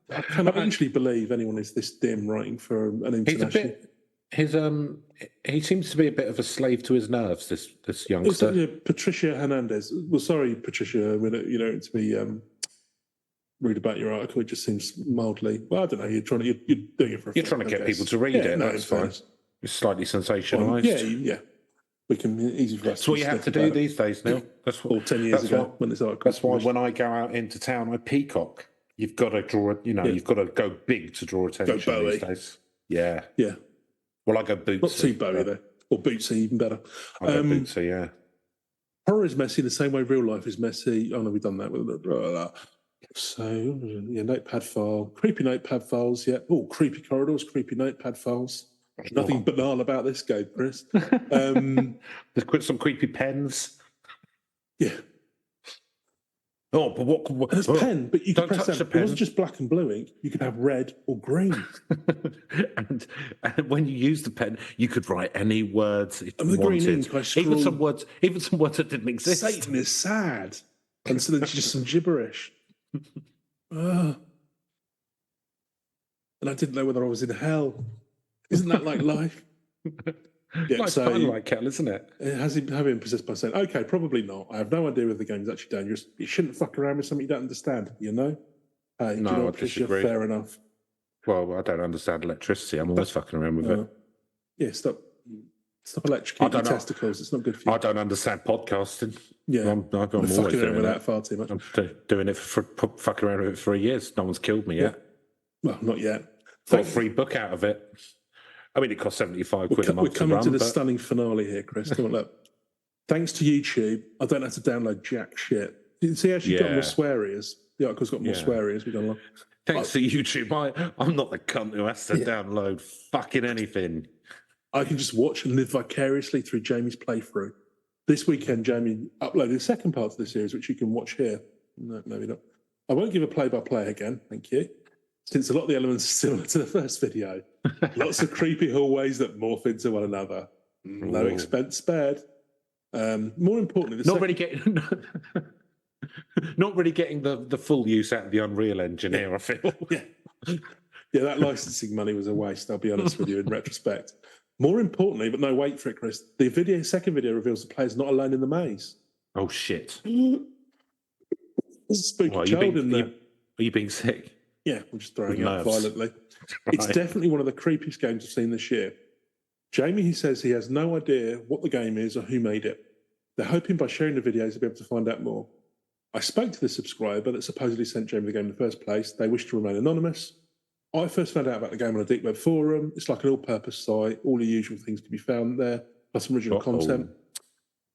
I cannot actually believe anyone is this dim writing for an international... He seems to be a bit of a slave to his nerves, this youngster. Patricia Hernandez. Well, sorry, Patricia, to be rude about your article. It just seems mildly. Well, I don't know. You're doing it for. You're trying to get people to read it. No, that's fine. It's slightly sensationalised. Yeah. We can easy for us. That's what you have to do these days, Neil. That's what. Or 10 years ago when this article. That's why when I go out into town, I peacock. You've got to draw. You've got to go big to draw attention these days. Yeah. Yeah. Well, I go bootsy. Not too Bowie, though. Or bootsy, even better. I go bootsy, yeah. Horror is messy the same way real life is messy. Oh, no, we've done that. So, notepad file. Creepy notepad files, yeah. Oh, creepy corridors, creepy notepad files. Nothing banal about this game, Chris. There's some creepy pens. Yeah. Oh, but what? There's a pen, but you could press down. Pen. It wasn't just black and bluing. You could have red or green. and when you use the pen, you could write any words if you wanted. Green ink, even some words that didn't exist. Satan is sad, and so there's just some gibberish. And I didn't know whether I was in hell. Isn't that like life? Yeah, it's kind of like hell, isn't it? Has he been possessed by Satan? Okay, probably not. I have no idea whether the game is actually dangerous. You shouldn't fuck around with something you don't understand, you know? Hey, no, I disagree. Fair enough. Well, I don't understand electricity. I'm always fucking around with it. Yeah, stop Stop electrocuting your testicles. It's not good for you. I don't understand podcasting. Yeah, I'm fucking around with that far too much. I'm doing it for fucking around with it for 3 years. No one's killed me yet. Well, not yet. Got a free book out of it. I mean, it costs 75 quid a month. We're coming to the stunning finale here, Chris. Come on, look. Thanks to YouTube, I don't have to download jack shit. You see how she's got more swear ears? The article's got more swear ears. We've gone along. Thanks to YouTube, I'm not the cunt who has to download fucking anything. I can just watch and live vicariously through Jamie's playthrough. This weekend, Jamie uploaded the second part of the series, which you can watch here. No, maybe not. I won't give a play-by-play again, thank you, since a lot of the elements are similar to the first video. Lots of creepy hallways that morph into one another. No expense spared. More importantly, not really getting the full use out of the Unreal Engine here, I feel. Yeah, that licensing money was a waste, I'll be honest with you, in retrospect. More importantly, but no, wait for it, Chris. The second video reveals the player's not alone in the maze. Oh, shit. There's a spooky child in there. Are you being sick? Yeah, I'm just throwing up violently. Right. It's definitely one of the creepiest games I've seen this year. Jamie, he says he has no idea what the game is or who made it. They're hoping by sharing the videos to be able to find out more. I spoke to the subscriber that supposedly sent Jamie the game in the first place. They wish to remain anonymous. I first found out about the game on a deep web forum. It's like an all-purpose site, all the usual things to be found there, plus some original content.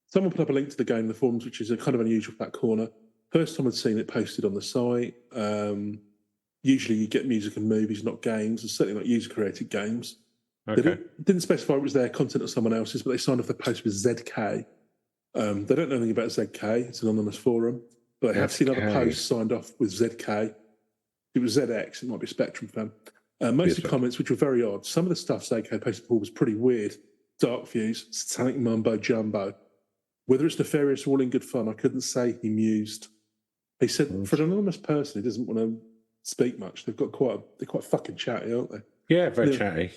Someone put up a link to the game in the forums, which is a kind of unusual for that corner. First time I'd seen it posted on the site. Usually you get music and movies, not games, and certainly not user-created games. Okay. They didn't specify it was their content or someone else's, but they signed off the post with ZK. They don't know anything about ZK. It's an anonymous forum. But I have seen other posts signed off with ZK. It was ZX. It might be a Spectrum fan. Most of the comments, which were very odd. Some of the stuff ZK posted before was pretty weird. Dark views, satanic mumbo jumbo. Whether it's nefarious or all in good fun, I couldn't say, he mused. He said, for an anonymous person who doesn't want to speak much, they're quite fucking chatty, aren't they? Yeah, very chatty.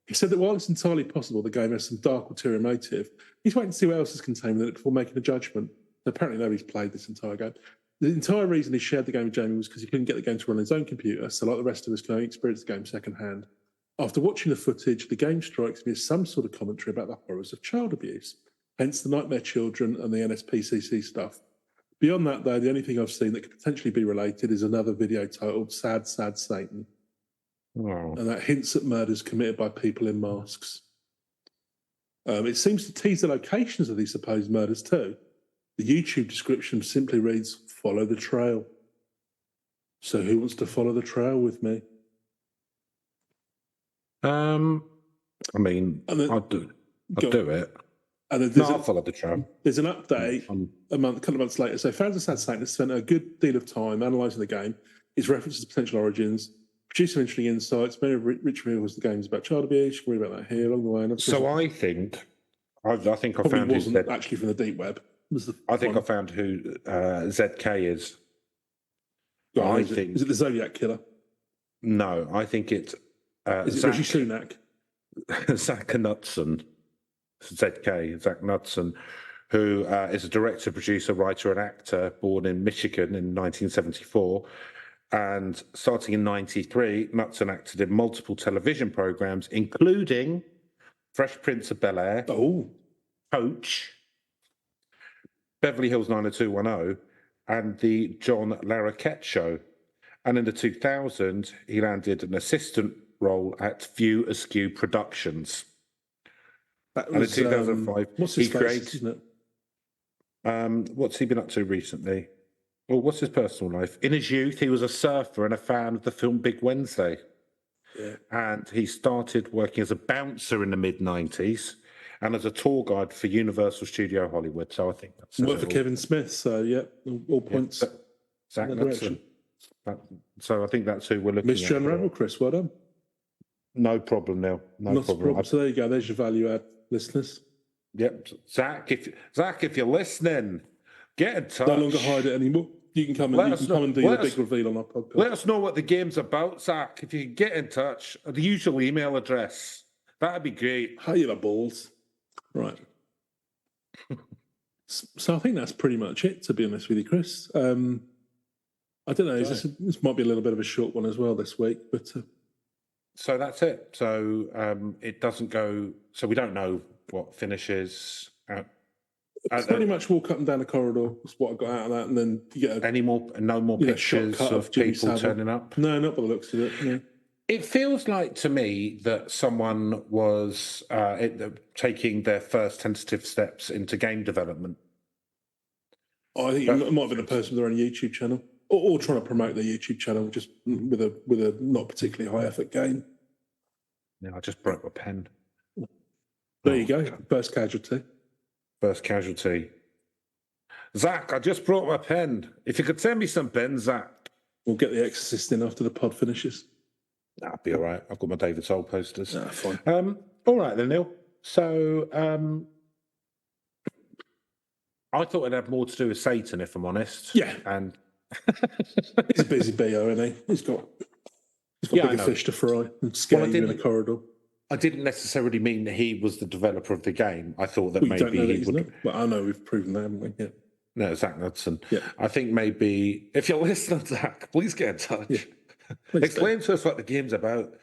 He said that while it's entirely possible the game has some dark ulterior motive, he's waiting to see what else is contained in it before making a judgment. Apparently nobody's played this entire game. The entire reason he shared the game with Jamie was because he couldn't get the game to run on his own computer, so like the rest of us can only experience the game secondhand. After watching the footage, the game strikes me as some sort of commentary about the horrors of child abuse, hence the Nightmare Children and the NSPCC stuff. Beyond that, though, the only thing I've seen that could potentially be related is another video titled Sad, Sad Satan. Wow. And that hints at murders committed by people in masks. It seems to tease the locations of these supposed murders too. The YouTube description simply reads, "Follow the trail." So who wants to follow the trail with me? I mean, I'd do it. And I'll follow the trail. There's an update a couple of months later. So Fans of Sad Satan has spent a good deal of time analysing the game, its references to potential origins, producing interesting insights. Many of Rich reveals the game's about child abuse. You can read about that here along the way. So I think I found who wasn't actually from the deep web. I think I found who ZK is. Is it the Zodiac Killer? No, I think it's is it Rishi Sunak? Zach Knudsen, Zach Knudsen, who is a director, producer, writer, and actor born in Michigan in 1974. And starting in 93, Knudsen acted in multiple television programs, including Fresh Prince of Bel-Air, Coach, Beverly Hills 90210, and the John Larroquette Show. And in the 2000s, he landed an assistant role at View Askew Productions. That was, and in 2005, what's his face, isn't it? What's he been up to recently? Well, what's his personal life? In his youth, he was a surfer and a fan of the film Big Wednesday. Yeah. And he started working as a bouncer in the mid-90s and as a tour guide for Universal Studio Hollywood. So I think that's... Worked for Kevin Smith, so yeah, all points. Zach Knudsen. So I think that's who we're looking at. Mystery Unraveled, Chris, well done. No problem, Neil. No problem. So there you go. There's your value add, listeners. Yep. Zach, if you're listening, get in touch. No longer hide it anymore. You can come and do your big reveal on our podcast. Let us know what the game's about, Zach. If you can get in touch, the usual email address. That'd be great. How you the balls? Right. So I think that's pretty much it, to be honest with you, Chris. I don't know. This might be a little bit of a short one as well this week, but so that's it. So it doesn't go. So we don't know what finishes. It's pretty much walk up and down the corridor. That's what I got out of that, and then you get no more pictures of people turning up. No, not by the looks of it. No. It feels like to me that someone was taking their first tentative steps into game development. I think it might have been a person with their own YouTube channel, or trying to promote their YouTube channel just with a not particularly high effort game. Yeah, I just broke my pen. There you go. First casualty. First casualty. Zach, I just brought my pen. If you could send me some pens, Zach. We'll get the Exorcist in after the pod finishes. That'll be all right. I've got my David Soul posters. Fine. All right then, Neil. So I thought it had more to do with Satan, if I'm honest. Yeah. And he's a busy BO, isn't he? He's got bigger fish to fry and scare you in the corridor. I didn't necessarily mean that he was the developer of the game. I thought that maybe he would. Not. But I know we've proven that, haven't we? Yeah. No, Zach Knudsen. Yeah. I think maybe if you're listening, Zach, please get in touch. Yeah. Explain to us what the game's about.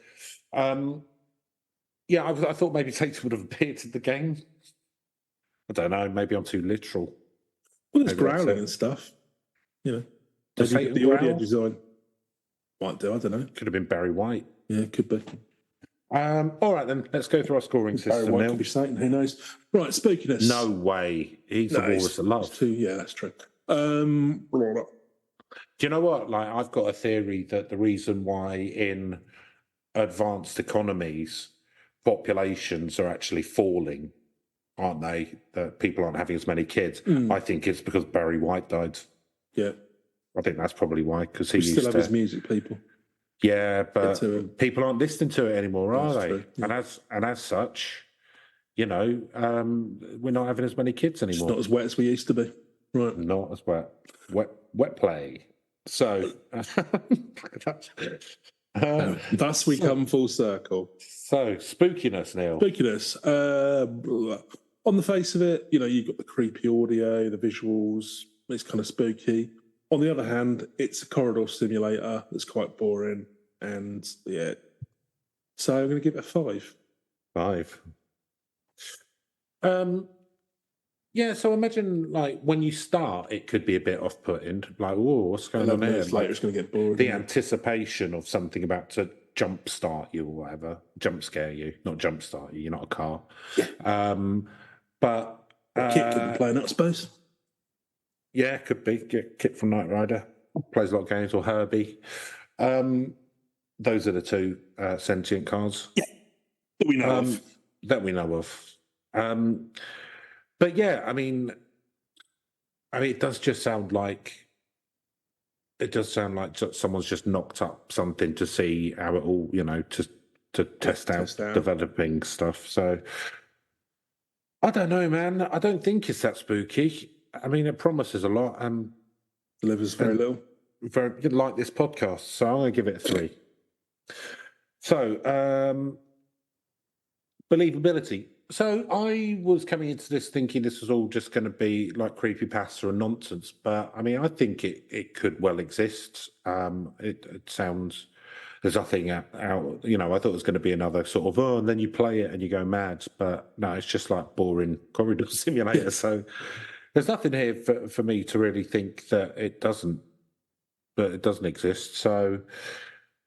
Yeah, I thought maybe Satan would have appeared in the game. I don't know. Maybe I'm too literal. Well, there's growling and stuff. You know, the audio design might do. I don't know. Could have been Barry White. Yeah, it could be. All right, then. Let's go through our scoring system. Barry White could be Satan. Who knows? Right, spookiness. No way. He's the walrus of love. Yeah, that's true. Do you know what? Like, I've got a theory that the reason why in advanced economies populations are actually falling, aren't they? That people aren't having as many kids. I think it's because Barry White died. Yeah, I think that's probably why. Because he still have his music, people. Yeah, but people aren't listening to it anymore, are they? True, yeah. And as such, you know, we're not having as many kids anymore. It's not as wet as we used to be. Right. Not as wet. Wet play. So thus we come full circle. So spookiness, Neil. Spookiness. On the face of it, you know, you've got the creepy audio, the visuals. It's kind of spooky. On the other hand, it's a corridor simulator that's quite boring, and yeah. So I'm going to give it a 5. 5. Yeah, so imagine like when you start, it could be a bit off-putting. Like, whoa, what's going on here? Later, it's going to get boring. The anticipation of something about to jump start you or whatever, jump scare you, not jump start you. You're not a car. Yeah. But Kit could be playing it, I suppose. Yeah, could be. Get Kit from Knight Rider. Plays a lot of games, or Herbie. Those are the two sentient cars. Yeah, that we know of. That we know of. But yeah, I mean, it does just sound like someone's just knocked up something to see how it all, you know, to test out developing stuff. So I don't know, man. I don't think it's that spooky. I mean, it promises a lot and delivers very little. Very like this podcast, so I'm going to give it a 3. So believability. So I was coming into this thinking this was all just going to be like creepypasta and nonsense, but I mean, I think it could well exist. It sounds there's nothing out. You know, I thought it was going to be another sort of and then you play it and you go mad, but no, it's just like boring corridor simulator. Yeah. So there's nothing here for me to really think that it doesn't exist. So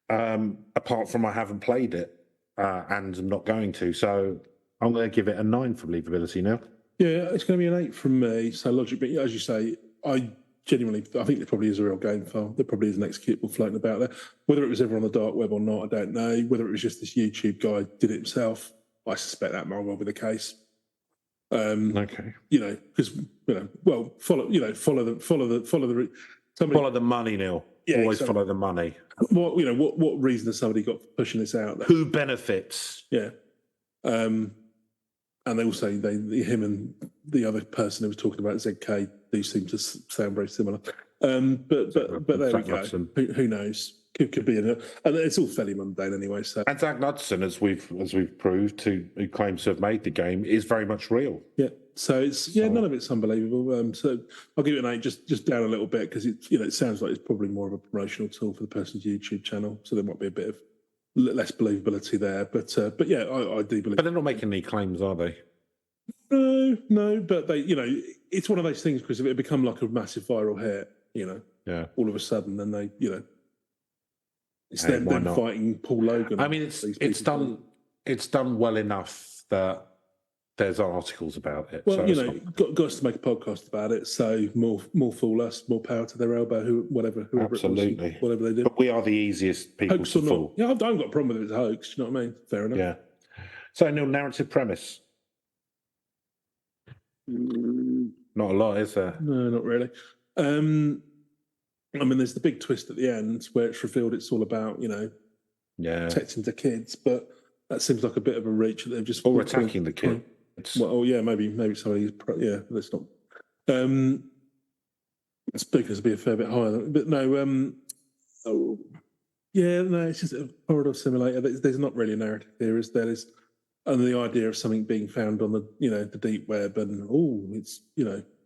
apart from I haven't played it and I'm not going to, so. I'm going to give it a 9 for believability now. Yeah, it's going to be an 8 from me. So logic, but as you say, I think there probably is a real game file. There probably is an executable floating about there. Whether it was ever on the dark web or not, I don't know. Whether it was just this YouTube guy did it himself, I suspect that might well be the case. Okay. You know, because follow the money, Neil. Yeah, always follow the money. What reason has somebody got for pushing this out there? Who benefits? Yeah. And they also him and the other person who was talking about ZK do seem to sound very similar. But there we go. Who knows? Could be in it, and it's all fairly mundane anyway. So and Zach Knudsen, as we've proved, who claims to have made the game, is very much real. Yeah. So none of it's unbelievable. So I'll give it an 8, just down a little bit because it sounds like it's probably more of a promotional tool for the person's YouTube channel. So there might be a bit of less believability there. But yeah, I do believe. But they're not making any claims, are they? No, but they, it's one of those things, because if it become like a massive viral hit, Yeah. all of a sudden, then they, it's Hey, them fighting Paul Logan. I mean, it's done well enough that there's articles about it. Well, got us to make a podcast about it, so more fool us, more power to their elbow, whoever Absolutely. it was, whatever they do. But we are the easiest people Hoax to or not? fool. Yeah, I haven't got a problem with it as a hoax. You know what I mean? Fair enough. Yeah. So, Neil, narrative premise. Not a lot, is there? No, not really. I mean, there's the big twist at the end where it's revealed it's all about, protecting the kids, but that seems like a bit of a reach that they've just... Or attacking the kids. Well, yeah, maybe somebody... Yeah, let's not... Speakers would be a fair bit higher, but no... it's just a corridor simulator. There's not really a narrative here, is there? And the idea of something being found on the the deep web, and it's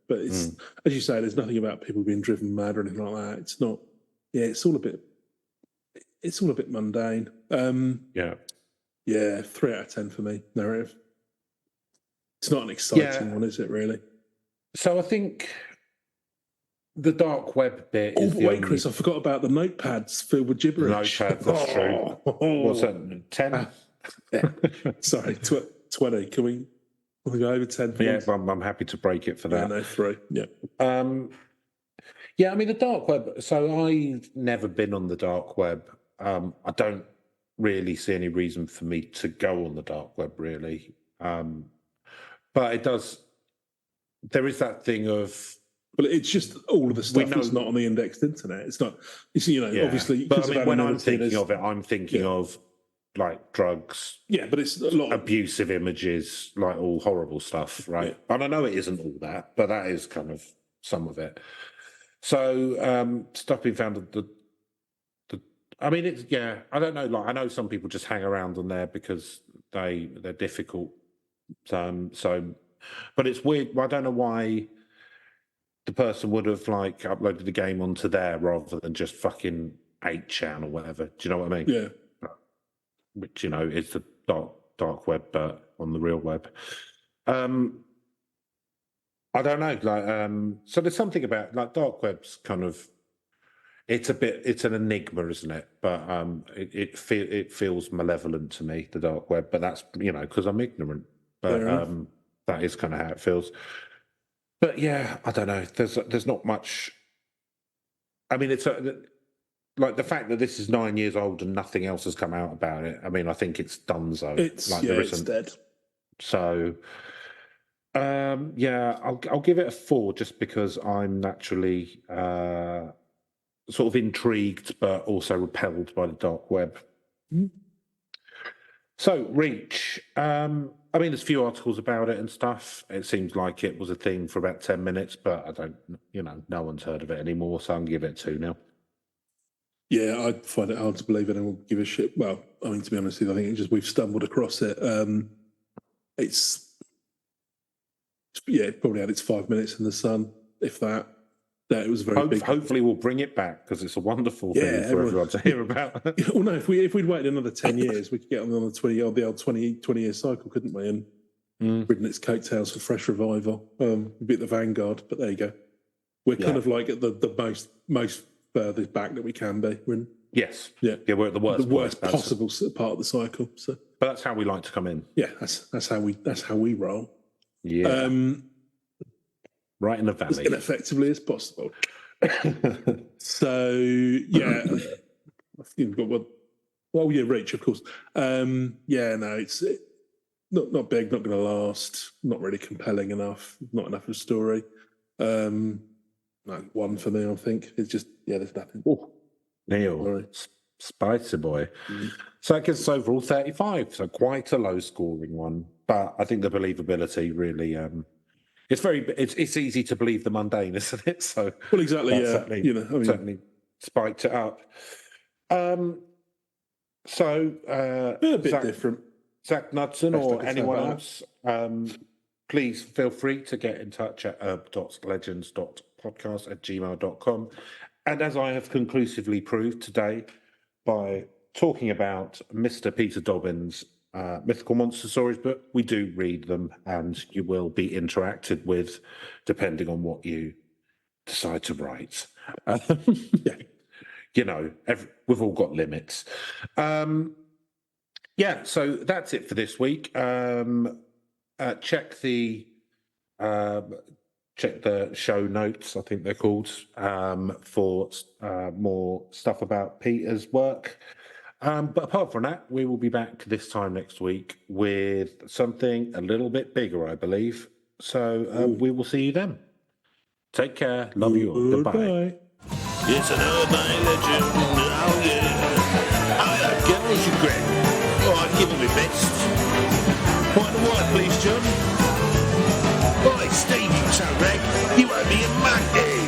but it's as you say, there's nothing about people being driven mad or anything like that. It's not. Yeah, it's all a bit mundane. 3 out of 10 for me. Narrative. It's not an exciting one, is it? Really? So I think the dark web bit is wait, Chris, I forgot about the notepads filled with gibberish. Notepads, that's true. What's that? 10? Sorry, 20. Can we go over 10? Please? Yeah, I'm happy to break it for that. Yeah, no, 3. Yeah. I mean, the dark web. So I've never been on the dark web. I don't really see any reason for me to go on the dark web, really. But it does. There is that thing of. But it's just all of the stuff that's not on the indexed internet. It's not. Obviously. But I mean, when I'm thinking of it, I'm thinking of like drugs. Yeah, but it's a lot of abusive images, like all horrible stuff, right? Yeah. And I know it isn't all that, but that is kind of some of it. So stuff being found at the I mean, it's I don't know. Like, I know some people just hang around on there because they're difficult. But it's weird. I don't know why the person would have like uploaded the game onto there rather than just fucking 8chan or whatever. Do you know what I mean? Yeah. Which is the dark web, but on the real web. I don't know. Like, so there's something about like dark web's kind of. It's an enigma, isn't it? But it feels malevolent to me, the dark web. But that's because I'm ignorant. But that is kind of how it feels. But yeah, I don't know. There's not much. I mean, it's like the fact that this is 9 years old and nothing else has come out about it. I mean, I think it's donezo. It's dead. So, I'll give it a 4 just because I'm naturally sort of intrigued, but also repelled by the dark web. So, Reach. I mean, there's a few articles about it and stuff. It seems like it was a thing for about 10 minutes, but I don't, no one's heard of it anymore, so I'm going to give it 2 now. Yeah, I find it hard to believe anyone will give a shit. Well, I mean, to be honest with you, I think it's just we've stumbled across it. It's probably had its 5 minutes in the sun, if that. It was very big. Hopefully, we'll bring it back because it's a wonderful thing for everyone to hear about. Well, no, if we'd waited another 10 years, we could get on the old 20-year cycle, couldn't we? And ridden its coattails for fresh revival. A bit the vanguard, but there you go. We're kind of like at the most furthest back that we can be. Yes. Yeah, we're at the worst possible part of the cycle. So, but that's how we like to come in. Yeah, that's how we roll. Yeah. Right in the valley. As ineffectively as possible. So, yeah. Reach, of course. It's not big, not going to last, not really compelling enough, not enough of a story. 1 for me, I think. It's just, there's nothing. Ooh. Neil, spicy boy. So that gives us overall 35, so quite a low scoring one. But I think the believability really... It's easy to believe the mundane, isn't it? So exactly, yeah. Certainly spiked it up. A bit different. Zach Knudsen or anyone else, please feel free to get in touch at herb.legends.podcast@gmail.com. And as I have conclusively proved today by talking about Mr. Peter Dobbin's Mythical Monster Stories, but we do read them, and you will be interacted with depending on what you decide to write. Yeah. You know, we've all got limits. Yeah, so that's it for this week. Check the show notes, I think they're called, for more stuff about Peter's work. But apart from that, we will be back this time next week with something a little bit bigger, I believe. So we will see you then. Take care. Love you all. Goodbye. It's an urban legend. Oh, yeah. I have girls regret. Oh, I've given my best. White and white, please, John. Right, Steve, you so rag. You owe me a monkey.